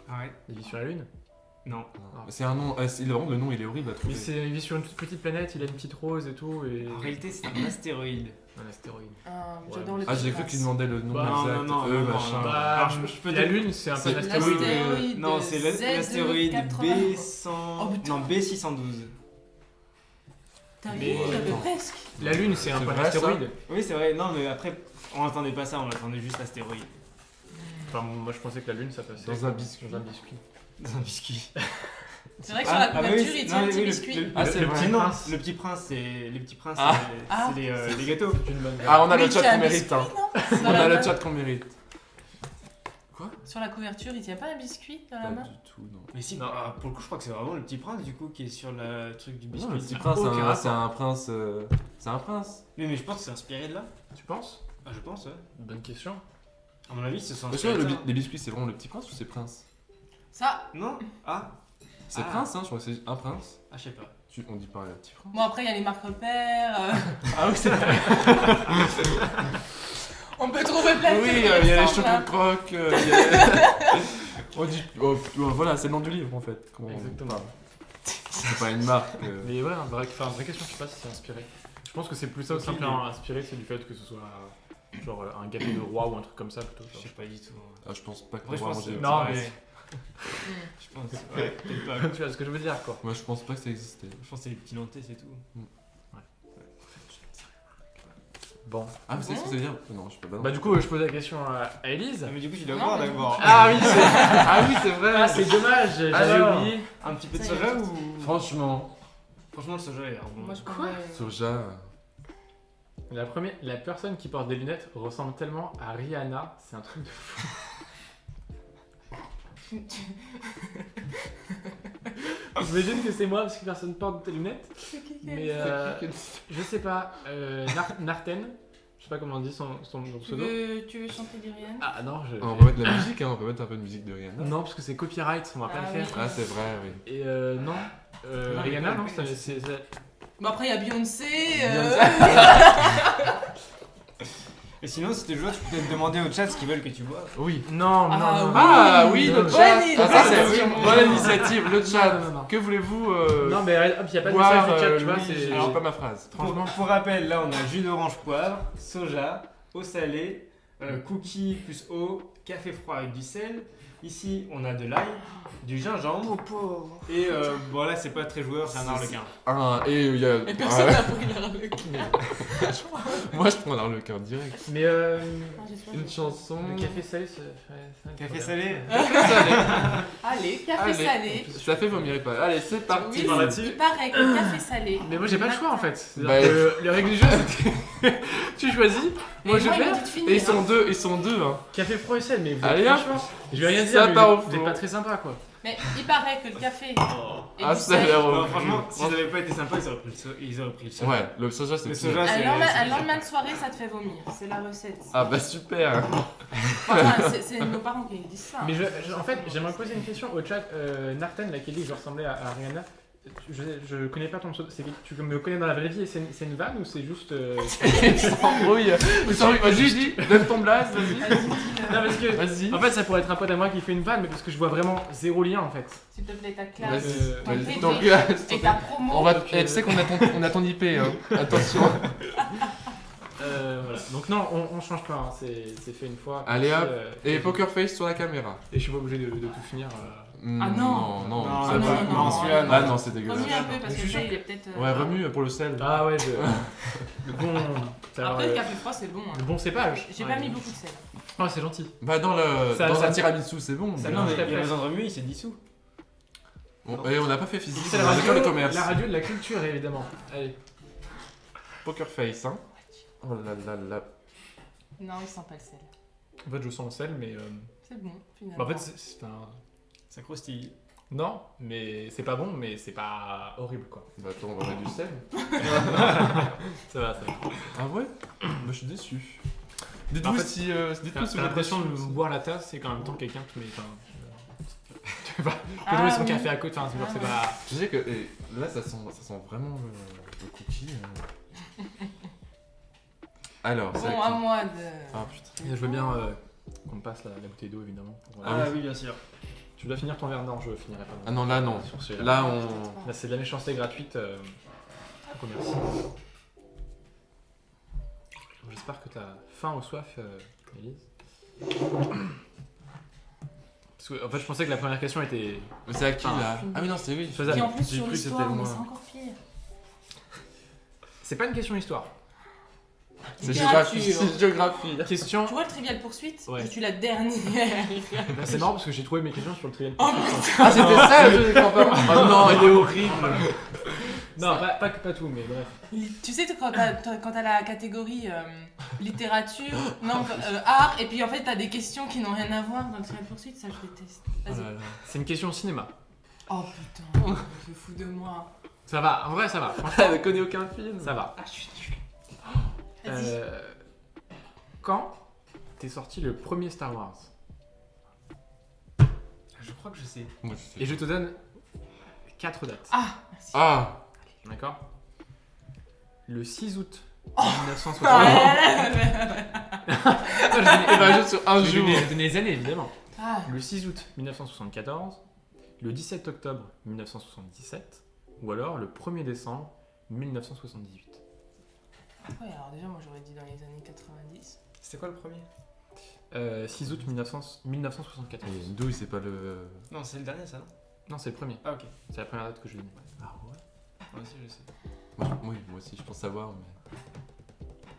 Ah ouais? Il vit sur la Lune. Non. Non. C'est un nom. Vraiment, le nom il est horrible à trouver. Il vit sur une toute petite planète, il a une petite rose et tout. Et... En réalité, c'est un astéroïde. Un astéroïde. J'adore le Ah, j'ai petit cru prince. qu'il demandait le nom Bah, exact. non, non, machin. non. Bah, Alors, je peux la dire- Lune, c'est un peu c'est un astéroïde. L'astéroïde. Non, c'est l'astéroïde B100... Oh, putain. non, B612. T'as vu, Mais- j'avais attends. presque. La Lune, c'est un C'est peu un vrai, ça astéroïde. Oui, c'est vrai. Non, mais après, on n'entendait pas ça, on entendait juste astéroïde. Enfin, moi, je pensais que la Lune, ça passait. Dans un biscuit. Dans un biscuit. Dans un biscuit. C'est vrai que sur la Ah, bah couverture, oui, il tient un non, petit oui, biscuit. Ah, c'est le vrai. petit non, Prince. le petit prince, c'est les petits princes, Ah. Ah. c'est les gâteaux. C'est une bonne Ah, on a Oui, le il tient chat un qu'on mérite. biscuit, Hein. non On Dans la a le main. chat qu'on mérite. Sur la couverture, il tient pas un biscuit dans la Pas main? du tout, non. Mais si, Non. pour le coup, je crois que c'est vraiment le petit prince du coup qui est sur le truc du biscuit. Non, le petit Ah, prince, aucun rapport. c'est un prince. C'est un prince. Mais je pense que c'est inspiré de là. Tu penses? Ah, je pense, ouais. Bonne question. À mon avis, ils se sont Est-ce que inspirés de ça. les biscuits, c'est vraiment le petit prince ou c'est prince? Ça. Non? Ah, C'est Ah. prince, hein, je crois que c'est un prince. je sais pas. On dit pas le petit prince. Bon, après, il y a les marques repères. Ah oui, c'est vrai. On peut trouver plein de Oui, trucs il y a les ensemble, hein. chococrocs. On dit. Voilà, c'est le nom du livre en fait. Exactement. C'est pas une marque. Mais ouais, vraie question, je sais pas si c'est inspiré. Je pense que c'est plus ça ou Aucune simplement inspiré, c'est du fait que ce soit genre un gâteau de roi ou un truc comme ça plutôt. Je sais pas du tout. Ah, je pense pas qu'on Après, je va pense que manger. Non, ouais. mais- Je pense, ouais, peut-être pas. Tu vois ce que je veux dire quoi. Moi, je pense pas que ça existait. Je pense que c'est les petits nantais, c'est tout. Bon. Ah, mais c'est ce que ça veut dire? Non, je peux pas. Bah du coup, je pose la question à Elise. Ah, mais du coup, tu dois Non, voir mais- d'abord. Ah oui, c'est Ah oui, c'est vrai. ah, c'est dommage, j'avais Alors. oublié. Un petit peu de Ça y est, soja tout. ou. Franchement, Franchement, le soja est bon. Moi, je Quoi prendrais- soja. La personne qui porte des lunettes ressemble tellement à Rihanna, c'est un truc de fou. J'imagine que c'est moi parce que personne porte des lunettes. Mais je sais pas, Narten, je sais pas comment on dit son pseudo. Tu veux chanter du Rihanna? Ah non, On peut mettre de la musique, hein, on peut mettre un peu de musique de Rihanna. non, parce que c'est copyright, on va pas Ah le faire. oui. Ah, c'est vrai, oui. Et non, Non, Rihanna, mais non, pas- c'est Bon, après, il y a Beyoncé. Et sinon, si t'es joueur, tu peux peut-être demander au chat ce qu'ils veulent que tu boives. Oui. Non, Ah, non, non. Ah oui, non, le non. chat. Bonne idée. Ah, ça, c'est Bonne une bonne initiative, le chat. Non, non, non. Que voulez-vous Non, mais hop, y a pas de boire, message du chat, tu vois, Louis, c'est... j'ai pas ma phrase. Franchement. Pour rappel, là, on a jus d'orange poivre, soja, eau salée, cookies plus eau, café froid avec du sel. Ici, on a de l'ail, du gingembre. Oh, pauvre. Et bon, là, c'est pas très joueur, c'est un arlequin. Et il y a. Et personne n'a pris l'arlequin. Moi, je prends l'arlequin direct. Mais Une chanson. le café salé, ça... Café salé. Allez, café Allez. salé. Ça fait vomir pas. Allez, c'est parti. Oui, part là-dessus. il paraît que le café salé. Mais moi j'ai pas le choix en fait. C'est-à-dire Bah, que les règles du jeu, c'est tu choisis, moi je ils m'ont perds. dit de finir, Et hein. ils sont deux, hein. Café froid et sel, mais vous Allez, avez hop. pas le choix. Je vais rien Ça dire, mais part au vous êtes fond. pas très sympa quoi. Mais il paraît que le café et Ah, du ça a sel, l'air. Non, franchement, s'ils avaient pas été sympas, ils auraient pris le soja. Ouais, le soja, c'est Le pire. soja, c'est. un lendemain de soirée, ça te fait vomir. C'est la recette. Ah bah super. Enfin, c'est nos parents qui disent ça. Mais en fait, j'aimerais poser une question au chat. Narten, là, qui dit que je ressemblais à Rihanna. Je connais pas ton pseudo. Tu me connais dans la vraie vie et c'est une vanne ou c'est juste. Il s'embrouille. Vas-y, dis, donne ton blast, vas-y. Non, parce que. Vas-y. En fait, ça pourrait être un pote à moi qui fait une vanne, mais parce que je vois vraiment zéro lien en fait. S'il te plaît, ta classe. Vas-y. Ton Donc, PV et ta promo. on va. Donc, Tu sais qu'on a ton IP, hein. Attention. Voilà. Donc, non, on change pas, hein. C'est fait une fois. Allez, hop. Et Et poker face sur la caméra. je suis pas obligé de tout finir. Ah non. Non, Non, ça non, va. non, non, celui-là, non. Ah non, c'est dégueulasse. Remue un peu parce Je que suis ça, sûr il est peut-être. Ouais, remue pour le sel. Ah ouais, le bon. Alors, Après, le café froid, c'est bon. hein. le bon cépage. J'ai pas mis beaucoup de sel. Oh, c'est gentil. Bah dans Ça- un tiramisu, c'est bon. ça- mais- Non, mais je il y a préfère. besoin de remuer, il s'est dissous. Bon, et on n'a pas fait physique. C'est on la a radio, fait le commerce. la radio de la culture, évidemment. Allez. Poker face, hein. Oh là là là. Non, il sent pas le sel. En fait, je sens le sel, mais. C'est bon, finalement. En fait, enfin, Ça croustille. non, mais c'est pas bon, mais c'est pas horrible, quoi. Bah attends, on va mettre du sel. Ça va, ça va. Ah ouais. Bah je suis déçu. En Dites-nous fait, si, dites-nous T'as si t'as vous êtes l'impression de déçus. boire la tasse et qu'en même temps, quelqu'un te met. Enfin, tu vas Ah, donner son oui. café à côté, enfin, c'est genre, Ah, c'est ouais. pas. Je sais que là ça sent vraiment le cookie. Alors, c'est Bon, à moi de. Ah putain. Je veux bien qu'on me passe la bouteille d'eau, évidemment. Ah oui, bien sûr. Tu dois finir ton verre, non, je finirai pas. Ah non, là non. Sur celui-là. Là on. Là, c'est de la méchanceté gratuite. Merci. J'espère que t'as faim ou soif, Élise. Parce que, en fait, je pensais que la première question était. Mais c'est à qui Ah, là? Ah oui, non, c'est oui. Faisable. Et en plus, J'ai sur cru que c'était l'histoire, mais moi. c'est encore pire. C'est pas une question histoire. C'est Littérature. géographie. C'est géographie. Question. Tu vois le trivial poursuite Ouais. Je suis la dernière. Bah, c'est marrant parce que j'ai trouvé mes questions sur le trivial. Oh, Ah c'était ça le jeu des grands-parents. Oh non, il est horrible. Non, pas tout, mais bref. Tu sais, quand t'as la catégorie littérature, non, art, et puis en fait t'as des questions qui n'ont rien à voir dans le trivial poursuite, ça je déteste. Vas-y. C'est une question cinéma. Oh putain, je me fous de moi. Ça va, en vrai, ça va. Franchement, Elle ne connaît aucun film. ça va. Ah, je suis nulle. Vas-y. Quand t'es sorti le premier Star Wars? Je crois que je sais. Moi, je sais. Et je te donne 4 dates. Ah, merci. Ah. D'accord? Le 6 août Ah 1960. là Et bah juste sur un Je jour. vais donner les années, évidemment. Ah, Le 6 août 1974, le 17 octobre 1977, ou alors le 1er décembre 1978. ouais, alors déjà, moi j'aurais dit dans les années 90. C'était quoi le premier? 6 août 1974. Et Douille, c'est pas le. Non, c'est le dernier, ça, non? Non, c'est le premier. Ah, ok. C'est la première date que je donne. Ah ouais. Moi aussi, je sais. Oui, moi aussi, je pense savoir, mais.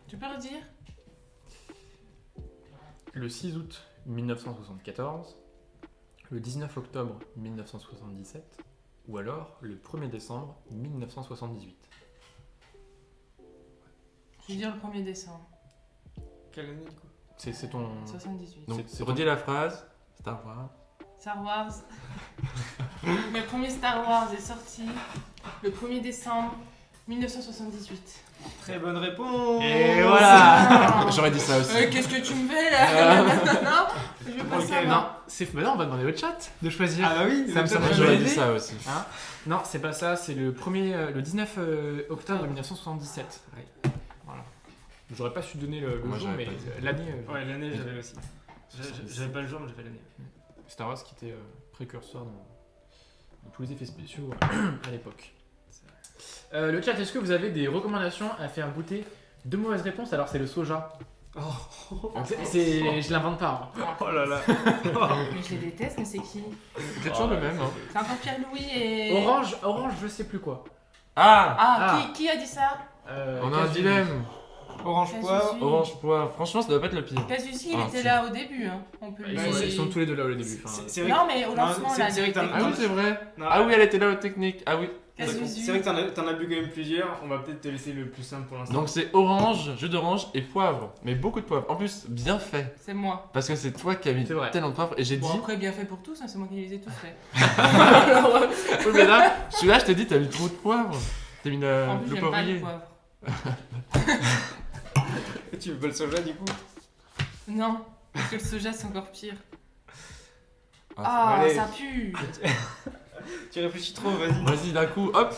Tu peux redire? Le 6 août 1974, le 19 octobre 1977, ou alors le 1er décembre 1978. Je vais dire le 1er décembre. Quelle année, du coup? C'est ton... 78. Donc, C'est redis la phrase. Star Wars. Star Wars. Le premier Star Wars est sorti le 1er décembre 1978. Très bonne réponse. Et voilà. J'aurais dit ça aussi. Qu'est-ce que tu me fais là? Non, je veux pas Ok, savoir. Non, maintenant on va demander au chat de choisir. Ah bah oui, Ça me semble Moi, bonne j'aurais idée. dit ça aussi. Non, c'est pas ça, c'est le 19 octobre 1977. Voilà. J'aurais pas su donner le Moi, jour, j'aurais mais pas dit. l'année. Ouais, l'année j'avais aussi. J'avais pas le jour, mais j'avais l'année. Star Wars qui était précurseur dans tous les effets spéciaux à l'époque. Le chat, est-ce que vous avez des recommandations à faire goûter? Deux mauvaises réponses, alors c'est le soja. Je l'invente pas. Hein. Oh là là. Mais je les déteste, mais c'est qui? C'est toujours le même. Hein. C'est encore Pierre-Louis et. Orange, je sais plus quoi. Ah, Ah, qui a dit ça? on a un Casu. dilemme. Orange poivre. Orange poivre. Franchement, ça doit pas être le pire. Casus, il Ah, était si. là au début, hein. On peut lui. Ils sont tous les deux là au début. enfin, C'est vrai. Non, mais au lancement, c'est- là. c'est vrai que t'en- Ah oui, c'est vrai. Non, Ah oui, elle était là aux techniques. Ah oui. Casus. C'est vrai que t'en as bu quand même plusieurs. On va peut-être te laisser le plus simple pour l'instant. Donc c'est orange, jus d'orange et poivre. Mais beaucoup de poivre. En plus, bien fait. C'est moi. Parce que c'est toi qui as mis C'est vrai. tellement de poivre. Et j'ai Bon, dit. après, bien fait pour tous, hein, c'est moi qui les ai tous faits. Oui, mais là, celui-là, je t'ai dit, t'as mis trop de poivre. T'as mis En plus, le j'aime pas le poivrier. poivre. Tu veux pas le soja du coup? Non, parce que le soja, c'est encore pire. Ah, Ah, allez. ça pue. Tu réfléchis trop, vas-y. Vas-y, d'un coup, hop.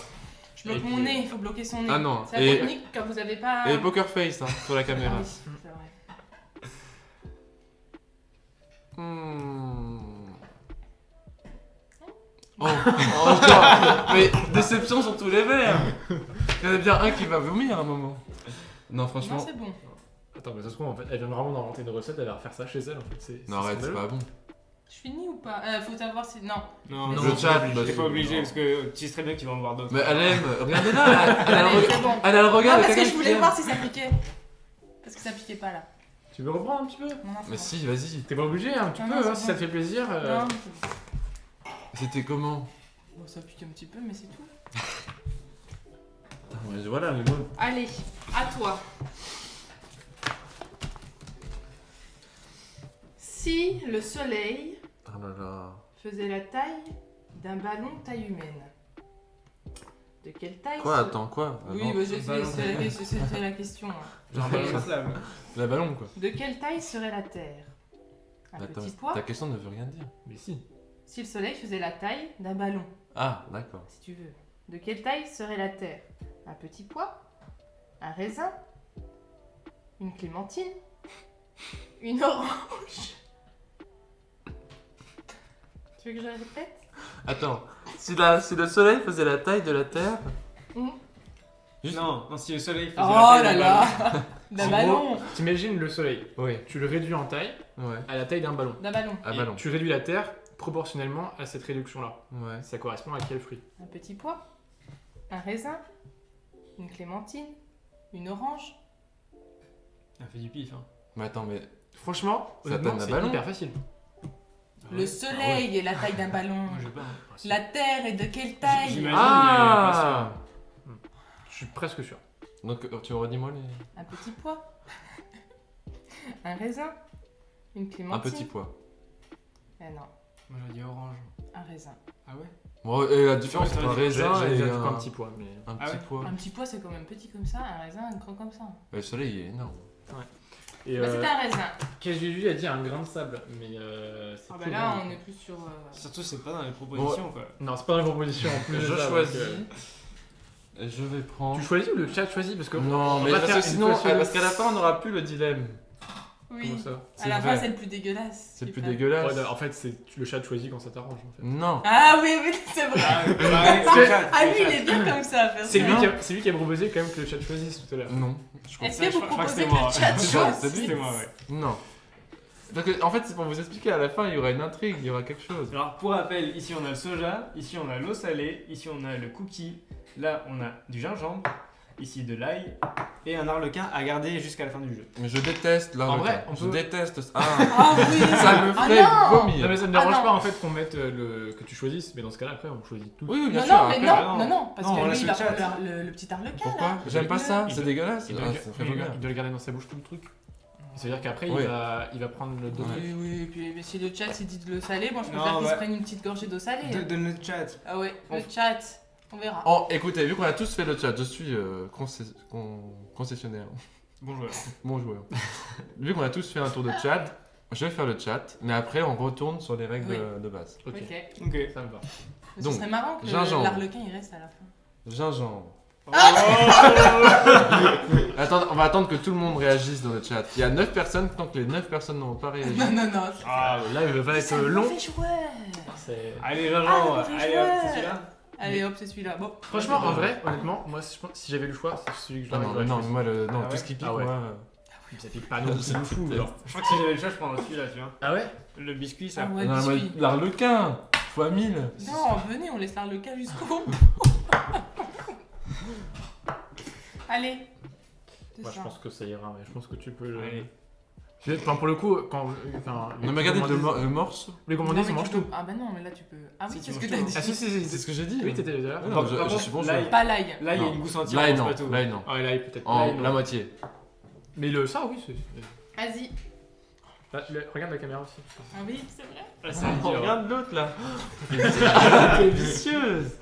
Je bloque Et mon puis- nez, il faut bloquer son nez. Ah non, C'est la et- technique quand vous avez pas. Et poker face hein, sur la Ah caméra. oui, c'est vrai. Hmm. Oh, genre, mais déception sur tous les verres. Il y en a bien un qui va vomir à un moment. Non, Non, franchement. c'est bon. Attends, mais ça se trouve, en fait, elle vient vraiment d'inventer une recette, elle va refaire ça chez elle en fait. C'est Non, arrête, c'est scandaleux. pas bon. Je finis ou pas? Faut savoir si. Non. Non, Le non, chat, t'es bah, pas c'est- obligé non. parce que tu sais très bien que tu vas en voir d'autres. Mais elle aime. Regardez là, elle a le Allez, regard. c'est bon. Elle a le regard Non, de parce que quelqu'un je qui voulais aime. voir si ça piquait. Parce que ça piquait pas là. Tu veux reprendre un petit peu? Non, non, c'est Mais bon. si, vas-y. T'es pas obligé, hein, tu Non, peux, non, hein, c'est si bon. ça te fait plaisir. Non, c'est bon. C'était comment? Bon, ça pique un petit peu, mais c'est tout. Putain, mais voilà, mais moi. Allez, à toi. Si le soleil Oh là là. faisait la taille d'un ballon taille humaine, de quelle taille Quoi, ce- attends, quoi? Oui, Non, bah, ballon. c'est la question. hein. Genre la- gonflable. La ballon, quoi. De quelle taille serait la Terre? Un Attends, petit pois. ta question ne veut rien dire. Mais si. Si le soleil faisait la taille d'un ballon, Ah, d'accord. si tu veux, de quelle taille serait la Terre? Un petit pois? Un raisin? Une clémentine? Une orange? Tu veux que je répète? Attends, si le soleil faisait la taille de la Terre. Juste- Non, si le soleil faisait Oh la taille là d'un là! D'un En ballon! T'imagines le soleil, Ouais. tu le réduis en taille Ouais. à la taille d'un ballon. D'un ballon. Ah, Et ballon. tu réduis la Terre proportionnellement à cette réduction-là. Ouais. Ça correspond à quel fruit? Un petit pois? Un raisin? Une clémentine? Une orange? On fait du pif, hein. Mais attends, mais. Franchement, Ça honnêtement, donne un c'est ballon. hyper facile. Le soleil est la taille d'un ballon. Moi, je sais pas. hein. La Terre est de quelle taille? J'imagine, Ah Je suis presque sûr. Donc, tu redis-moi les. Un petit pois? Un raisin? Une Un clémentine? petit pois. Eh non, Moi, j'aurais dit orange. un raisin. Ah ouais? Bon, et la différence Ouais, entre un t'aurais dit- raisin J'ai et déjà un, un petit pois, mais. un Ah petit ouais pois. Un petit pois, c'est quand même petit comme ça, un raisin grand comme ça. Le soleil, il est énorme. Et Bah, c'était un raisin. Jésus a dit un grain de sable, mais c'est Ah bah plus là, grand. on est plus sur. Surtout, c'est pas dans les propositions, quoi. Non, c'est pas dans la proposition en plus. de Je ça, choisis. donc, Et je vais prendre. Tu choisis ou le chat choisit? Parce que Non, on mais va parce faire que une sinon, fois sur parce qu'à la fin, on n'aura plus le dilemme. Oui. Comment ça? À la vrai. fin, c'est le plus dégueulasse. C'est le plus Super. dégueulasse. Ouais, en fait, le chat choisit quand ça t'arrange. En fait. Non. Ah oui, oui, c'est vrai. Pareil, Ah, le chat, ah, le lui, il chat. est bien comme ça à faire C'est ça. lui qui a proposé quand même que le chat choisisse tout à l'heure. Non. Je crois Est-ce Ça, que je vous crois que proposez c'est que le moi. chat C'est toi, c'est choisisse? C'était moi, ouais. Non. Donc, en fait, c'est pour vous expliquer, à la fin, il y aura une intrigue, il y aura quelque chose. Alors, pour rappel, ici on a le soja, ici on a l'eau salée, ici on a le cookie, là on a du gingembre, ici de l'ail et un arlequin à garder jusqu'à la fin du jeu. Mais je déteste là. En vrai, on je peut- déteste ça. Ah, Ah oui! ça me Ah ferait non! vomir. Non, mais ça me Ah dérange non. pas en fait qu'on mette que tu choisisses, mais dans ce cas-là, après, on choisit tout. Oui, oui, bien Non, sûr. non, mais après- non, non. non, non, parce Non, on que lui, laisse il le va chat. prendre le petit arlequin Pourquoi là. J'aime pas ça, Il c'est doit- dégueulasse. Il doit, Ah, ça fait vomir. il doit le garder dans sa bouche tout le truc. C'est-à-dire qu'après, Oui. il va prendre le dos. Ouais. Oui, oui, et puis mais si le chat il dit de l'eau salée, moi je Non, préfère qu'il se ouais. prenne une petite gorgée d'eau salée. Donne le chat. Ah ouais, On- le chat. On verra. Oh, écoutez, vu qu'on a tous fait le chat, je suis concessionnaire. Bon joueur. Bon joueur. Vu qu'on a tous fait un tour de chat, je vais faire le chat, mais après on retourne sur les règles Oui. de base. Ok, Ok. ça me va. Ce Donc, serait marrant que gingembre. l'arlequin il reste à la fin. Gingembre. Oh Attends, on va attendre que tout le monde réagisse dans le chat. Il y a 9 personnes, tant que les 9 personnes n'ont pas réagi. Non. Ah, là, il va être long. Mauvais joueur. C'est- Allez, Jean, mauvais allez, joueur. hop, c'est celui-là. Allez hop, c'est celui-là. Bon. Franchement, en vrai, honnêtement, moi, je pense que si j'avais le choix, c'est celui que Ah j'aurais non, choisi. moi, non, Ah tout ouais ce qui pique, Ah ouais. moi. Ça pique pas non plus de fou, genre. Je crois que si j'avais le choix, je prendrais celui-là, tu vois. Ah ouais? Le biscuit, ça. Ah ouais, Non, moi, biscuit. l'arlequin, fois 1000. Non, venez, on laisse l'arlequin jusqu'au bout. Allez. C'est Moi, je ça. pense que ça ira, mais je pense que tu peux le. Allez. Enfin, pour le coup, quand. Enfin, Non, mais regardez le morceau. Les Non, gourmandises, mais on mange tu peux- tout. Ah bah non, mais là tu peux. Ah oui, Si, c'est tu ce que manges t'as tout. dit. Ah si, si, C'est ce que j'ai dit. Oui, t'étais là. Non, Par je contre, suis bon là, joueur. Pas l'ail. Là, il y a Non. une gousse entière. Là, on mange non. pas tout. Là, non. Ah, là, peut-être. En Là, non. la moitié. Mais le ça, oui, c'est. Vas-y. Regarde la caméra aussi. Ah oui, c'est vrai. Ah, ça va être dur. Regarde l'autre là. T'es vicieuse.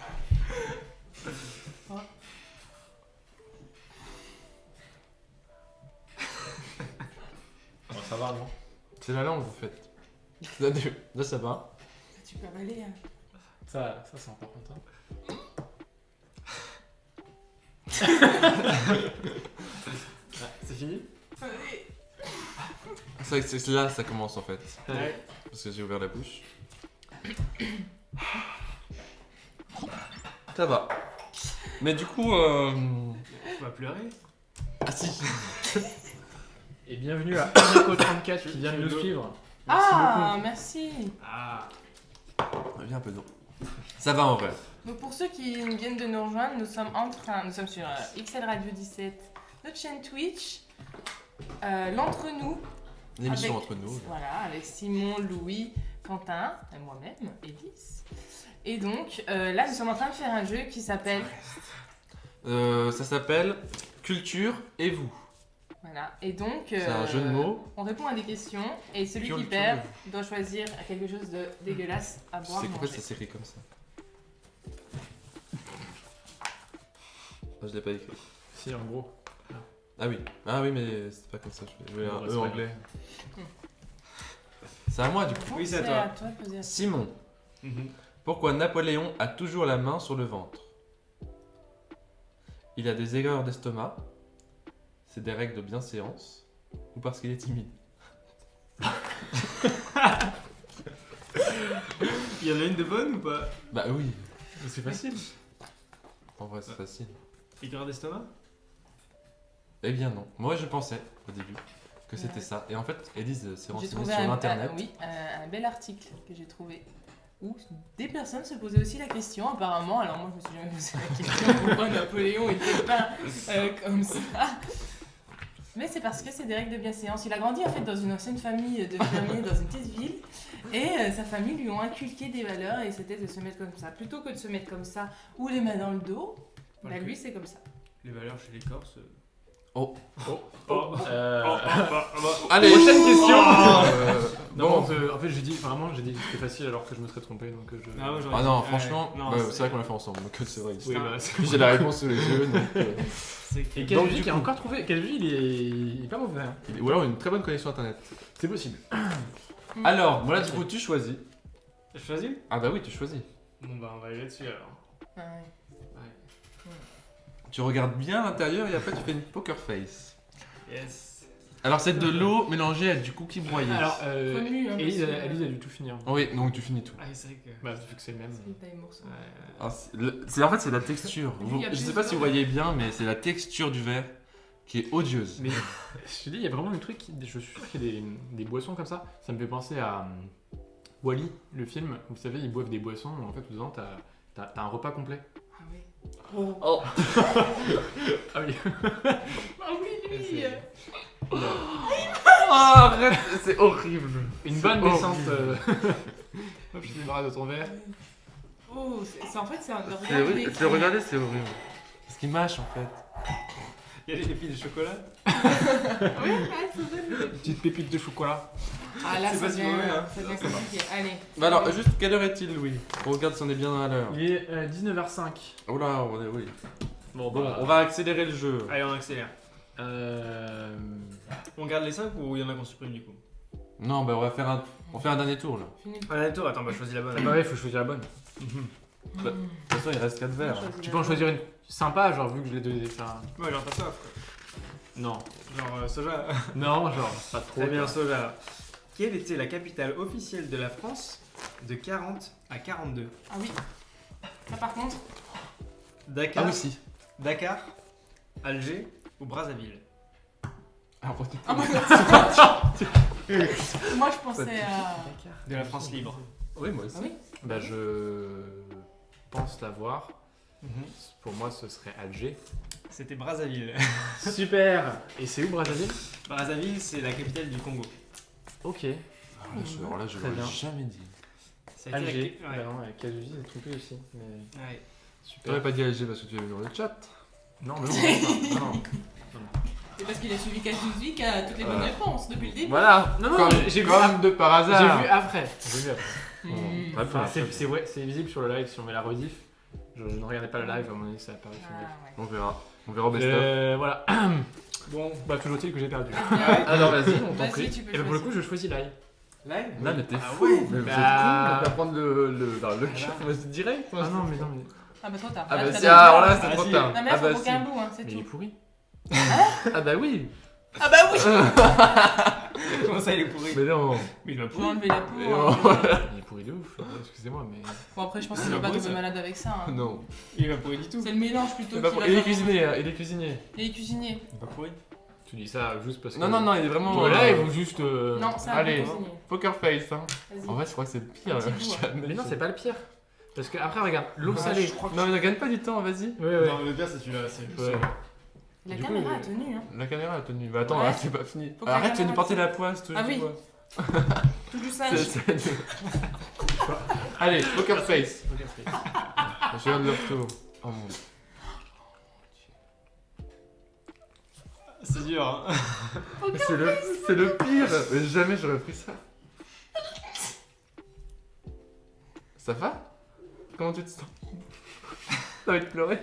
Bon, ça va, non? C'est la langue en fait. Là ça va. Tu peux avaler. Hein. Ça c'est important. C'est fini? Allez. C'est vrai que c'est là ça commence en fait. Ouais. Parce que j'ai ouvert la bouche. Ça va. Mais du coup. On va pleurer. Ah si. Et bienvenue à Anaco34 qui vient de nous suivre. Ah, merci. Ah. Viens un peu d'eau. Ça va en vrai. Donc pour ceux qui viennent de nous rejoindre, nous sommes sur XL Radio 17, notre chaîne Twitch, l'entre-nous. L'émission Avec- entre nous. Voilà, avec Simon, Louis, Quentin, et moi-même, Elise. Et donc là, nous sommes en train de faire un jeu qui s'appelle. Ça s'appelle Culture et vous. Voilà. Et donc. C'est un jeu de mots. On répond à des questions et celui qui Culture perd et doit choisir quelque chose de dégueulasse à boire. C'est qu'en fait manger. ça s'écrit comme ça. Ah, je l'ai pas écrit. Si, en gros. Ah oui. Ah oui mais c'est pas comme ça. Je vais Bon, un c'est E pas anglais. C'est à moi du coup. Oui, c'est à C'est toi. à toi de poser la question. Simon. Mhm. Pourquoi Napoléon a toujours la main sur le ventre? Il a des erreurs d'estomac, c'est des règles de bienséance, ou parce qu'il est timide? Il y en a une de bonne ou pas? Bah oui, C'est facile. en vrai c'est facile. Aigreur d'estomac? Eh bien non, moi je pensais au début que c'était Ouais. ça. Et en fait, Elise s'est J'ai renseignée trouvé sur internet. un bel article que j'ai trouvé où des personnes se posaient aussi la question apparemment. Alors moi je me suis jamais posé la question pourquoi Napoléon était pas comme ça. Mais c'est parce que c'est des règles de bienséance. Il a grandi en fait dans une ancienne famille de fermiers dans une petite ville et sa famille lui ont inculqué des valeurs et c'était de se mettre comme ça. Plutôt que de se mettre comme ça ou les mains dans le dos, bah Ok. lui c'est comme ça. Les valeurs chez les Corses. Oh. Allez, Prochaine question. Bon. Non, en fait, j'ai dit que c'était facile alors que je me serais trompé, donc je. Ah, ouais, j'aurais Ah non, dit- franchement, ouais, non, bah, c'est vrai qu'on l'a fait ensemble, donc c'est vrai. Oui, bah, c'est- Puis j'ai la réponse sous les yeux, donc. C'est Et que- Donc, Kazuji du qui a coup- encore trouvé. Kazuji, il est pas mauvais. Hein. Ou alors une très bonne connexion internet. C'est possible. Alors, voilà, du coup, tu choisis. Je choisis? Ah bah oui, tu choisis. Bon bah on va aller là-dessus alors. Ouais. Tu regardes bien l'intérieur et après tu fais une poker face. Yes. Alors c'est de l'eau mélangée à du cookie broyé. Alors, Connu, hein, Elise, parce que- Elise a dû tout finir. Oui, donc tu finis tout. Ah c'est vrai que. Bah, vu que c'est le même. C'est pas les morceaux. Alors, en fait c'est la texture. Il y a Je sais plus pas de- si vous voyez bien, mais c'est la texture du verre qui est odieuse. Mais je te dis, il y a vraiment un truc, je suis sûr qu'il y a des boissons comme ça. Ça me fait penser à Wall-E, le film. Vous savez, ils boivent des boissons, en fait, dedans, t'as un repas complet. Ah oui. Oh. Oh. Ah oui. Ah oui, lui. C'est- Ah, arrête, c'est horrible. Une bonne C'est descente. horrible. Hop, je débarrasse de ton verre. Oh, en fait c'est un C'est horrible. Tu le regardez, c'est horrible. Parce qu'il mâche en fait. Il y a des pépites de chocolat. Oui, ah, c'est vrai. Une petite pépite de chocolat. Ah là, C'est ça pas si devient, mauvais, hein. ça devient compliqué. Allez. Bah alors, juste, quelle heure est-il, Louis? On regarde si on est bien à l'heure. Il est 19h05. Oh là, on est, oui. Bon, Bon, on va accélérer le jeu. Allez, on accélère. Euh... On garde les 5 ou il y en a qu'on supprime du coup? Non, bah on fait un dernier tour, là. Fini. Un tour, attends, bah choisis la bonne. Bah ouais, faut choisir la bonne. De toute façon, il reste 4 verres. Tu peux en choisir une sympa, genre vu que je l'ai donné. Enfin, Ouais, genre pas soif quoi. non. Genre soja. Non, genre pas trop. Très bien, soja. Quelle était la capitale officielle de la France de 40 à 42? Ah oui. Là par contre, Dakar, Ah oui, si. Dakar, Alger ou Brazzaville? Ah, ah, moi, moi je pensais à. De la France libre. oui, moi aussi. Ah oui. Bah je pense l'avoir. Pour moi, ce serait Alger. C'était Brazzaville. Super. Et c'est où Brazzaville? Brazzaville, c'est la capitale du Congo. Ok. Alors là, je Très l'aurais bien. jamais dit. Ça a été Alger. la... Ouais. Bah non, avec Kazuki, j'ai trompé aussi. Mais... Ouais. Super. T'aurais pas dit Alger parce que tu avais vu dans le chat. Non, mais non, non, non. C'est parce qu'il a suivi Kazuzi qui a toutes les bonnes réponses depuis le début. Voilà. Non, non, Comme, j'ai vu. comme de par hasard. J'ai vu après. J'ai vu après. Mmh. Très bien. Enfin, c'est visible sur le live si on met la rediff. Je ne regardais pas le live, à mon avis, ça a apparu sur le live. Ah, ouais. On verra. On verra au best-of. Voilà. Bon, Bah, toujours est-il que j'ai perdu. Alors vas-y, on t'en Vas-y, prie. tu peux Et bah, pour le choisir. coup, je choisis l'ail. live? Là, mais t'es Ah fou. ouais. Mais vous êtes Bah- con, on va prendre le chat, on va se direct. Ah non, mais non, mais. Ah bah trop tard. Ah Là, bah ça si, donne alors pas. là, c'est Ah, trop si. tard. Non mais Ah là, faut bah aucun si. bout, hein, c'est Mais il est tout. pourri. Ah bah oui. Ah bah oui. Comment ça, il est pourri? Mais non. Mais il m'a Je vais pourri. enlever la peau. Et hein. Il est pourri de ouf. Excusez-moi, mais. Bon après, je pense C'est qu'il va pas pas beau, tomber ça. malade avec ça. hein. Non. Il m'a pourri du tout. C'est le mélange plutôt. C'est pas qui pour- va Il est faire- cuisinier, hein, il est cuisinier. Il est cuisinier. Il m'a pourri. Tu dis ça juste parce que. Non, non, non, il est vraiment. Pour le live ou juste. Non, c'est un allez. cuisinier. Poker face, hein. Vas-y. En vrai, je crois que c'est le pire. Un petit là. bout, Je t'admets. Mais non, c'est pas le pire. Parce que après, regarde, l'eau Ouais, salée. je crois que- Non, mais ne gagne pas du temps, vas-y. Ouais, ouais. Non, le pire, c'est celui-là. C'est Ouais. La Du coup, caméra a tenu. Hein. La caméra a tenu. Bah attends, Ouais. là, c'est pas fini. Faut que la Arrête, tu viens de caméra porter la poisse, toujours. Ah oui. toi. Tout du C'est- singe. c'est- Allez, poker face. Je viens de le retour. Oh mon dieu. C'est dur, hein. C'est le pire. Mais jamais j'aurais pris ça. Ça va? Comment tu te sens? T'as envie de pleurer?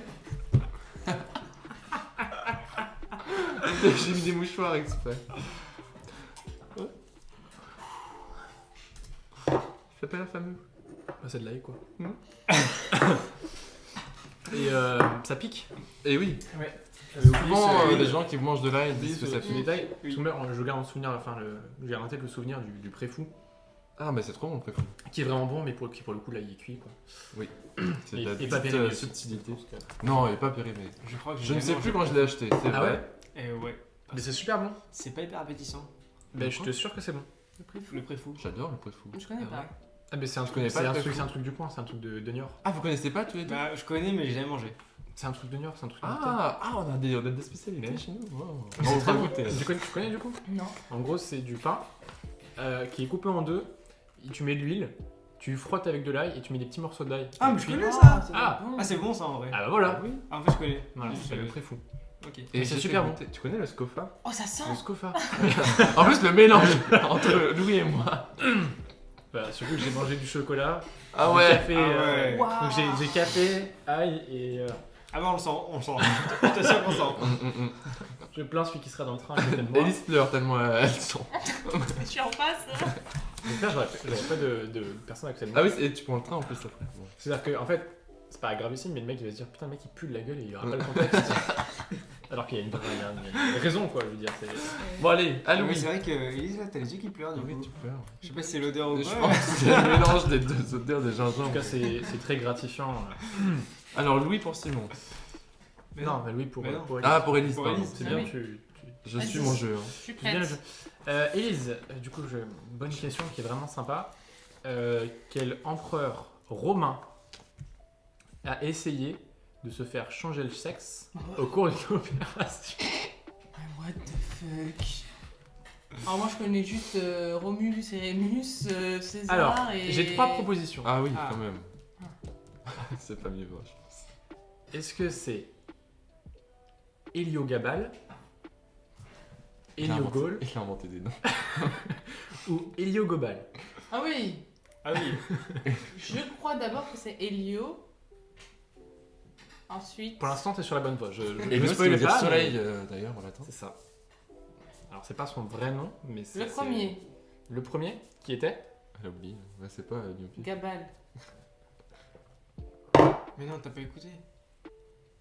J'ai mis des mouchoirs exprès. Ça s'appelle la fameuse. Bah, c'est de l'ail, quoi. Hmm. Et ça pique. Et oui, Ouais. souvent les gens qui mangent de l'ail disent que ça fait fait. détail. Oui. Je garde en souvenir, enfin, j'ai en tête le souvenir du préfou, Ah, mais c'est trop bon, préféré. qui est vraiment bon, mais qui pour le coup, l'ail est cuit, quoi. C'est Et- de la et pas petite périmé aussi. subtilité. Non, il est pas périmé. Je crois que Je ne sais plus quand je l'ai acheté, c'est Ah vrai. ouais? Et ouais. Mais c'est super bon. C'est pas hyper appétissant. Bah, je te sûr que c'est bon. Le prix fou. Le préfou. J'adore le préfou. Je connais pas. Ah, mais c'est un Je connais truc, pas c'est le un préfou. truc, c'est un truc du coin, c'est un truc de Niort. Ah, vous connaissez pas tous les deux? Bah, je connais, mais j'ai jamais mangé. C'est un truc de Niort, c'est un truc. On a des spécialités Mais- chez nous. Wow. C'est On très va bon. goûter. Tu connais du coup? Non. En gros, c'est du pain qui est coupé en deux. Tu mets de l'huile, tu frottes avec de l'ail et tu mets des petits morceaux d'ail. Ah, mais Et je puis- connais Ah, ça. c'est Ah. bon. Ah, c'est bon ça en vrai. Ah bah voilà. Oui. Ah, en fait, je connais. Voilà, Je c'est le savais. très fou. Ok. Et c'est j'ai super fait bon. goûter- Tu connais le Scofa? Oh, ça sent. Le Scofa. En plus, le mélange entre Louis et moi. Bah, surtout que j'ai mangé du chocolat, Ah du ouais. café. Ah ouais. Waouh. Donc j'ai café, ail et Ah, bah, on le sent, on le sent. Je t'assure qu'on le sent. je plains celui qui sera dans le train à côté de moi. Élise pleure tellement elles sont. Je suis en face. J'espère que j'avais pas de personne à côté de moi. Ah oui, et tu prends le train en plus après. Bon. C'est-à-dire que, en fait, c'est pas gravissime, mais le mec il va se dire putain, le mec il pue de la gueule et il aura pas le contexte. Alors qu'il y a une raison, quoi, je veux dire. Bon, allez, à Ah, mais Louis. c'est vrai que Elise, là, t'as les yeux qui pleurent du Oui, coup. tu pleures. Je sais pas si c'est l'odeur ou Je pas. pense que c'est le mélange des deux odeurs des En gingembre. tout cas, c'est très gratifiant. Alors, Louis pour Simon. Mais Non, mais oui, pour Mais non. pour Ah, pour Élise, Pour pardon. Élise. C'est Ah bien, oui. tu Je suis mon jeu. hein. Je suis tu bien le prête. jeu. Élise, du coup, bonne question qui est vraiment sympa. Quel empereur romain a essayé de se faire changer le sexe au cours d'une opération? What the fuck. Alors moi je connais juste Romulus et Rémus, César Alors, et... j'ai 3 propositions. Ah oui, Ah. quand même. C'est pas mieux, moi, je pense. Est-ce que c'est Héliogabale, Héliogol Il a inventé des noms. ou Héliogobal. Ah oui, Ah oui. je crois d'abord que c'est Hélio. Ensuite. Pour l'instant, t'es sur la bonne voie. Je Hélio, ça spoil veut dire pas, soleil, mais d'ailleurs, on l'attend. c'est ça. Alors, c'est pas son vrai nom, mais c'est... Le premier, Le premier, qui était Elle a oublié. Ouais, c'est pas Lyopi. Gabal. Mais non, t'as pas écouté.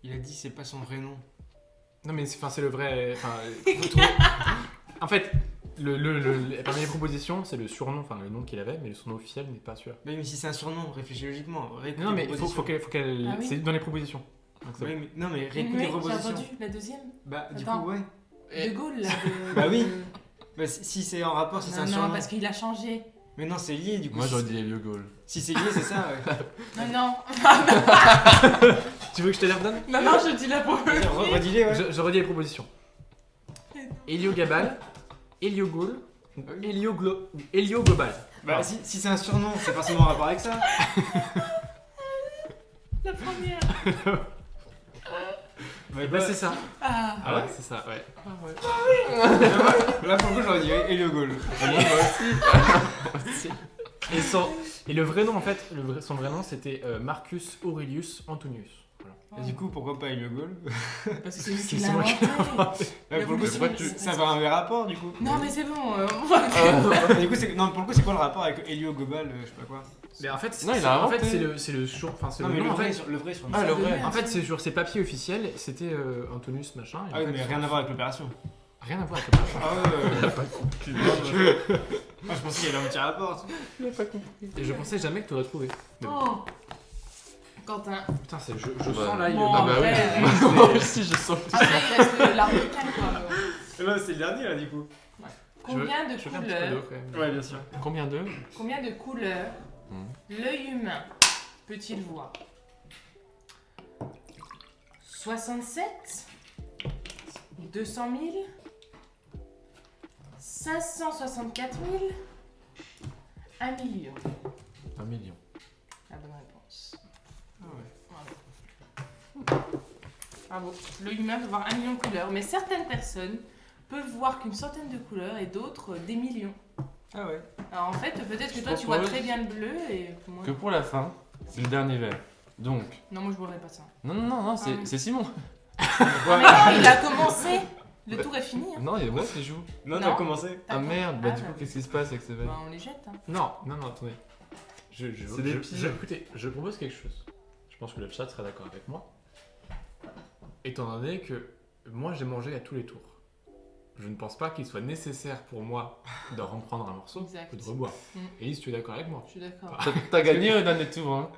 Il a dit c'est pas son vrai nom. Non, mais c'est le vrai... En fait, parmi les propositions, c'est le surnom, enfin le nom qu'il avait, mais le surnom officiel n'est pas sûr. Mais si c'est un surnom, réfléchis logiquement. Réécoute Non, les mais propositions. faut qu'elle... Ah oui. C'est dans les propositions. Donc, c'est Ouais, mais... Non, mais réécoute Oui, les j'ai propositions. entendu la deuxième. Bah, du Attends. coup, ouais. De Gaulle, là. Bah oui. Bah, si c'est en rapport, si c'est un Non, surnom. non, parce qu'il a changé. Mais non, c'est lié du coup. Moi, j'aurais Si- dit Héliogol. Si c'est lié, c'est ça, ouais. Non, non. Tu veux que je te les redonne Non, non, je dis la première. Redis-les, ouais. Je redis les propositions. Héliogabal, Héliogol, ou Héliogobal. Bah, si c'est un surnom, c'est forcément en rapport avec ça. La première. Bah, c'est ça. Ah. Ah ouais C'est ça, ouais. Là, pour le coup, j'aurais dit Héliogol. Et le vrai nom, en fait, son vrai nom, c'était Marcus Aurelius Antonius. Voilà. Et du coup, pourquoi pas Héliogol? Parce que c'est lui qui C'est l'a moi qui inventé. Ouais, pour le coup, Mais pourquoi ça va un vrai rapport du coup. Non, mais c'est bon. Du coup, non, pour le coup, c'est quoi le rapport avec Héliogobal, je sais pas quoi. Mais en fait, Non, il a en fait, inventé. c'est le sur, enfin c'est Non, le mais nom, le en vrai, fait. le vrai surnom. Ah, le vrai. En fait, c'est sur ses papiers officiels, c'était Antonius machin. Et Ah en oui, fait, mais rien à voir avec l'opération. rien à voir avec le machin. Ah ouais. Moi, je pensais qu'il y avait un petit rapport. Et je pensais jamais que tu aurais trouvé. Mais bon. Oh. Quentin. Putain, je Bah. sens là, il Bon, Ah bah oui. après, Moi aussi, je sens. Après, il reste l'arbitraire, quoi. Là, c'est le dernier là, du coup. Combien de je veux un petit peu couleurs d'eau, quand même. Ouais, bien sûr. Combien d'eux Combien de couleurs l'œil humain peut-il voir 67 200 000 564 000 1 million. 1 million. La bonne réponse. Ah ouais. Bravo. L'œil humain peut voir 1 million de couleurs, mais certaines personnes peuvent voir qu'une centaine de couleurs et d'autres des millions. Ah ouais. Alors en fait, peut-être que Je toi tu vois propose très bien le bleu et moi. Que pour la fin, c'est le dernier verre. Donc. Non, moi je boirais pas ça. Non, Ah oui. c'est Simon. Ah, mais non, il a commencé. Le tour est fini. Hein. Non, il y a moi qui joue. Non, Non. t'as commencé. Ah merde, bah Ah, du coup, bah. qu'est-ce qui se passe avec ces verres Bah, on les jette. Hein. Non, attendez. C'est des piges. Écoutez, je propose quelque chose. Je pense que le chat sera d'accord avec moi. Étant donné que moi j'ai mangé à tous les tours. Je ne pense pas qu'il soit nécessaire pour moi de reprendre un morceau Exact. ou de reboire. Mm. Elise, tu es d'accord avec moi? Je suis d'accord. T'as gagné un dernier tour, hein.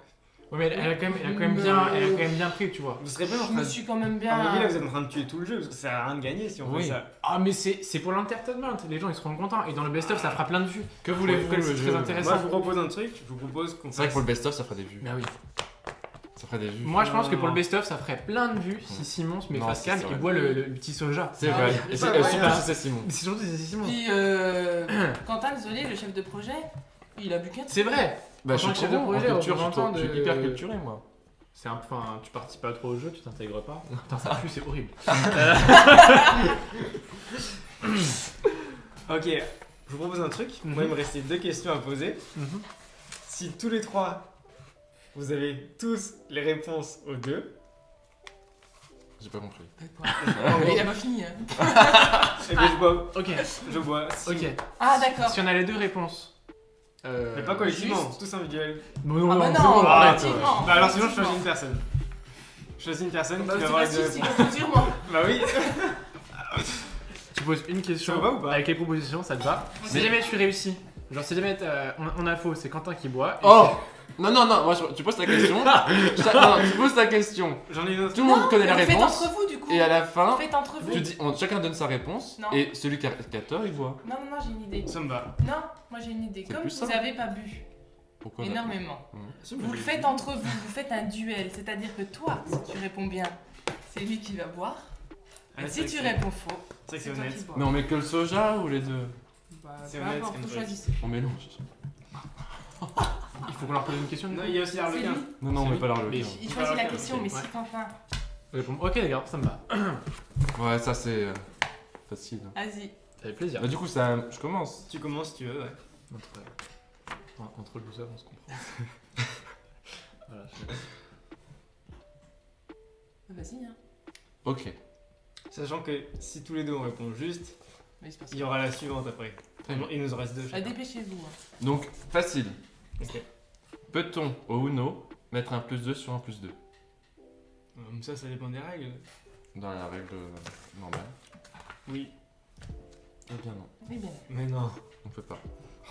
Ouais, mais elle a quand même bien pris, tu vois. Vous serez bien en Je train me de. suis quand même À mon avis, là, bien. vous êtes en train de tuer tout le jeu parce que ça sert à rien de gagner si on Oui. fait ça. Ah, mais c'est pour l'entertainment. Les gens ils seront contents. Et dans le best-of, ça fera plein de vues. Que voulez-vous Ouais, le c'est jeu très intéressant. Moi, je vous propose un truc. Je vous propose qu'on C'est vrai que fasse. pour le best-of, ça fera des vues. Bah oui. Ça fera des vues. Moi, je pense que pour le best-of, ça ferait plein de vues si Simon se met Non, face c'est cam vrai. et boit le petit soja. C'est Ah vrai. oui. Et C'est c'est pas surtout moyen. si c'est Simon. Mais c'est surtout c'est Simon. Puis Quentin, désolé, le chef de projet, il a bu 4. C'est vrai. Bah, En je tant suis que chef de trop bon en projet, culture, représentant je suis de- hyper culturé, moi. C'est un peu. Enfin, tu participes pas trop au jeu, tu t'intègres pas. Putain, ça pue, c'est horrible. Ok, je vous propose un truc. Moi, il me restait 2 questions à poser. Si tous les 3, vous avez tous les réponses aux 2, J'ai pas compris. Il a pas fini. Hein. et bien je bois. Ok, Je bois. Si- ok. Ah, d'accord. Si on a les deux réponses. Mais pas collectivement, Juste. tous individuels. Non, Ah bah c'est non, bon, arrête. collectivement. Bah alors sinon, je choisis une personne. Je choisis une personne Bah, qui va c'est avoir les facile, deux c'est réponses. contre sur moi. Bah oui. Tu poses une question Ça va ou pas avec les propositions, ça te va. Si jamais tu réussis, genre si jamais on a faux, c'est Quentin qui boit. et Oh Non, moi, tu poses ta question. Non, tu poses ta question. J'en ai une autre. Tout le monde connaît la Faites réponse. entre vous, du coup. Et à la fin, Faites entre vous. tu dis, chacun donne sa réponse. Non. Et celui qui a tort, il voit. Non, j'ai une idée. Ça me va. Non, moi j'ai une idée. C'est Comme plus vous simple. avez pas bu Pourquoi énormément, Mmh. vous le faites entre vous, vous faites un duel. C'est-à-dire que toi, si tu réponds bien, c'est lui qui va boire. Ouais, Et c'est si vrai tu que c'est- réponds faux, C'est vrai que c'est toi honnête. qui bois. Mais on met que le soja ou les deux Bah, C'est peu honnête, importe, c'est vous comme ça. choisissez. On mélange. il faut qu'on leur pose une question. du Non, coup. il y a aussi C'est l'arlequin. lui. Non, on C'est met lui. pas leur Mais- lequin. Il choisit la Ok. question, mais Ouais. si Quentin, Ok, d'accord, ça me va. Ouais, ça c'est facile. vas-y. Ça fait plaisir. Bah, du coup, ça, je commence. Tu commences si tu veux, ouais. Entre losers, on se comprend. Voilà, Vas-y, hein. Ok. Sachant que si tous les deux on répond juste, Oui, c'est pas ça. il y aura la suivante après. Très bien. Il nous en reste 2. Ah, dépêchez-vous. Hein. Donc, facile. Ok. Peut-on, au Uno, mettre un +2 sur un +2 Ça dépend des règles. dans la règle normale? Oui. Eh bien non, Oui, bien. Mais non. on peut pas.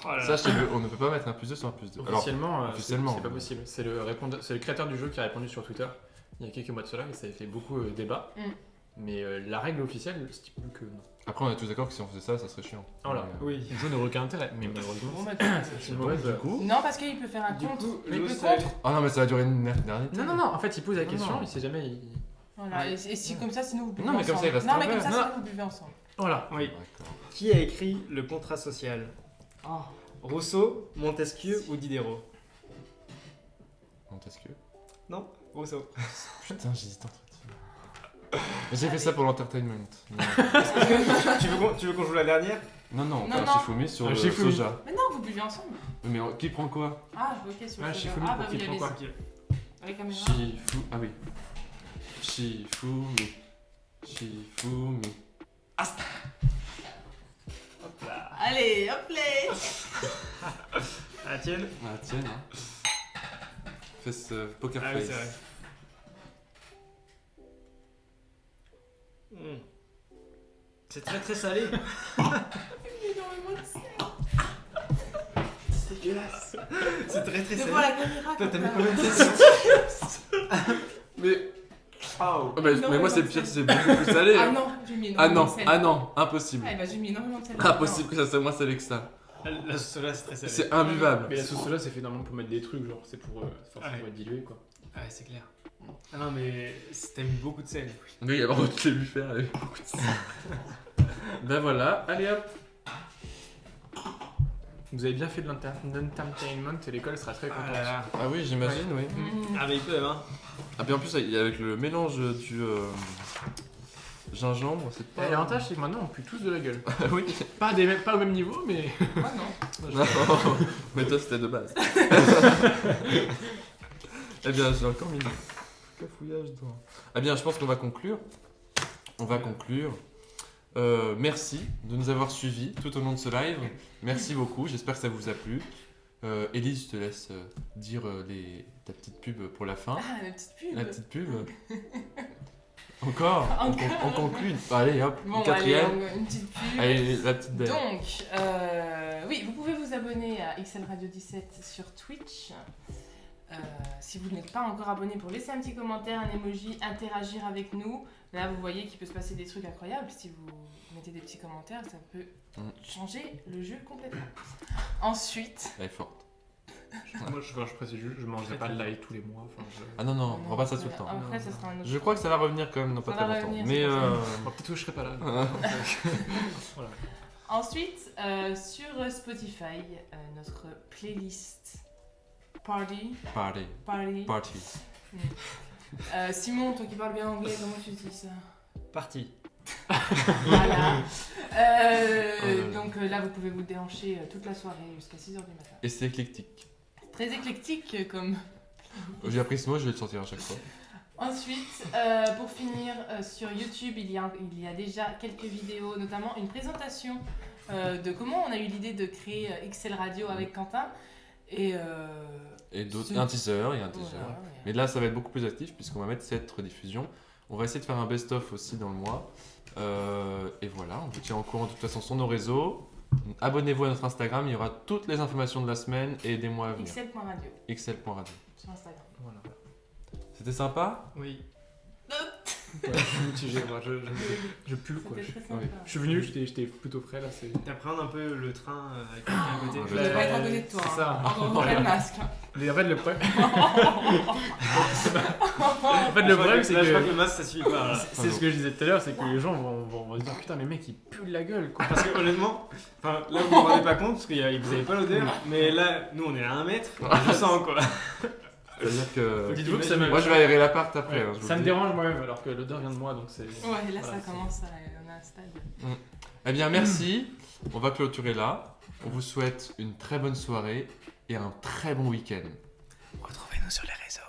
Oh là là. Sachez-le, on ne peut pas mettre un +2 sur un +2. Alors, Officiellement, officiellement, c'est pas possible. C'est le créateur du jeu qui a répondu sur Twitter il y a quelques mois de cela et ça a fait beaucoup débat. Mm. Mais la règle officielle stipule que non. après, on est tous d'accord que si on faisait ça, ça serait chiant. Voilà. Mais, Oui. Le jeu n'aurait aucun intérêt, mais malheureusement, Bon, bah, c'est une ouais, mauvaise. du coup. non, parce qu'il peut faire un Du contre. coup, Mais il peut l'autre, contre. Ah non, mais ça va durer une éternité. Non, en fait, il pose la Non, question, non. il sait jamais. Voilà, et si comme ça, sinon vous buvez Non, mais comme ensemble. ça, il reste Non, un mais comme verre. ça, Non. sinon vous buvez ensemble. Voilà. Oui. D'accord. Qui a écrit le contrat social? Oh. Rousseau, Montesquieu ou Diderot? Montesquieu. Non, Rousseau. Putain, j'hésite entre deux. J'ai fait ça pour l'entertainment. Mais- tu veux qu'on joue la dernière? Non, non, Non, pas non. Shifumi sur Ah, le Shifumi. soja. Mais non, vous buvez ensemble. Mais qui prend quoi? Ah, je vois, ok, sur le Ouais, soja. Shifumi, Ah, pour bah qui oui, prend allez-y. quoi? Avec caméra. Shifumi. Ah oui. Shifumi. Shifumi. Hop là. Allez, hop là. Ah, tienne? Ah, tiens, hein. Fais ce poker Ah oui, face. c'est vrai. Mm. C'est très très salé. Énormément de sel. C'est dégueulasse. C'est très très Je salé. vois la caméra. Toi, t'as mis comme combien de ça. sel? Mais. Oh. mais Non, moi, mais c'est non, pire, c'est- c'est beaucoup plus salé. Ah hein. non, j'ai mis Ah énormément non, de sel. ah non, impossible. Ah, bah j'ai mis énormément de sel. Impossible que ça soit moins salé que ça. La sauce là, c'est très salé. C'est imbuvable. Mais la sauce soja, c'est fait normalement pour mettre des trucs, genre c'est pour forcément Ouais. être dilué quoi. Ah ouais, c'est clair. Ah non, mais t'as mis beaucoup de sel. Oui, alors je l'ai vu faire avec beaucoup de sel. Ben voilà, allez hop. Vous avez bien fait de l'entertainment et l'école sera très Ah contente. là là. Ah oui, j'imagine, oui. Mmh. Ah, mais ils peuvent, hein. Ah puis en plus, avec le mélange du gingembre, c'est pas... Et l'avantage c'est que maintenant on pue tous de la gueule. Ah oui. Pas au même niveau, mais. Ah non. Non, mais toi c'était de base. Eh bien, j'ai encore mis le cafouillage dedans. Eh bien, je pense qu'on va conclure. On va conclure. Merci de nous avoir suivis tout au long de ce live. Merci beaucoup, j'espère que ça vous a plu. Élise, je te laisse dire ta petite pub pour la fin. Ah, la petite pub. La petite pub. Encore Encore. On conclut. Allez, hop, Bon, une quatrième. allez, une petite pub. Allez, la petite belle. Donc, oui, vous pouvez vous abonner à XL Radio 17 sur Twitch. Si vous n'êtes pas encore abonné, pour laisser un petit commentaire, un emoji, interagir avec nous. Là, vous voyez qu'il peut se passer des trucs incroyables. Si vous mettez des petits commentaires, ça peut changer le jeu complètement. Ensuite, Elle est forte. Moi je précise juste, je mangerai pas de l'ail tous les mois. Enfin, Ah non, non, on va pas ça tout le temps. Après, ça sera un autre. Je crois que ça va revenir quand même dans pas Ça très va longtemps. revenir, Mais c'est pour ça. Bon, peut-être que je serai pas là. Voilà. Ensuite, sur Spotify, notre playlist Party. Party. Simon, toi qui parles bien anglais, comment tu dis ça? Parti. Voilà. là. Donc là, vous pouvez vous déhancher toute la soirée jusqu'à 6h du matin. Et c'est éclectique. Très éclectique comme... J'ai appris ce mot, je vais le sortir à chaque fois. Ensuite, pour finir, sur YouTube, il y a déjà quelques vidéos, notamment une présentation de comment on a eu l'idée de créer XL Radio avec Quentin. Et d'autres, c'est- un teaser et un teaser. voilà, Mais là, ça va être beaucoup plus actif puisqu'on va mettre cette rediffusion. On va essayer de faire un best-of aussi dans le mois. Et voilà, on vous tient au courant de toute façon sur nos réseaux. Abonnez-vous à notre Instagram, il y aura toutes les informations de la semaine et des mois à venir. XL.radio XL.radio. sur Instagram. Voilà. C'était sympa? Oui. Ouais, je suis mitigé, moi je pue quoi. C'était très sympa. oui. Je suis venu, j'étais plutôt frais là. C'est... T'appréhendes un peu le train avec quelqu'un à côté. Je Je vais devrais être à Ouais, côté de toi. c'est ça. On aurait le masque. Mais en fait, le problème, le problème c'est Là, je crois que que. le masque ça suffit pas. Là. C'est ce que je disais tout à l'heure, c'est que les gens vont se dire putain, les mecs ils puent de la gueule quoi. Parce que honnêtement, enfin, là vous vous rendez pas compte parce que vous avez pas l'odeur, mais là nous on est à 1 mètre, je sens quoi. C'est-à-dire que. Dites-vous que ça me. Moi, je vais aérer l'appart après. Ouais, hein, je vous ça le me dis. dérange moi-même alors que l'odeur vient de moi donc c'est. Ouais, là Voilà, ça c'est- commence, on a un stade. Eh bien, merci. On va clôturer là. On vous souhaite une très bonne soirée et un très bon week-end. Retrouvez-nous sur les réseaux.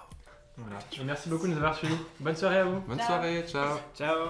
Voilà. Et merci beaucoup de nous avoir suivis. Bonne soirée à vous. Bonne Ciao. soirée, ciao. Ciao.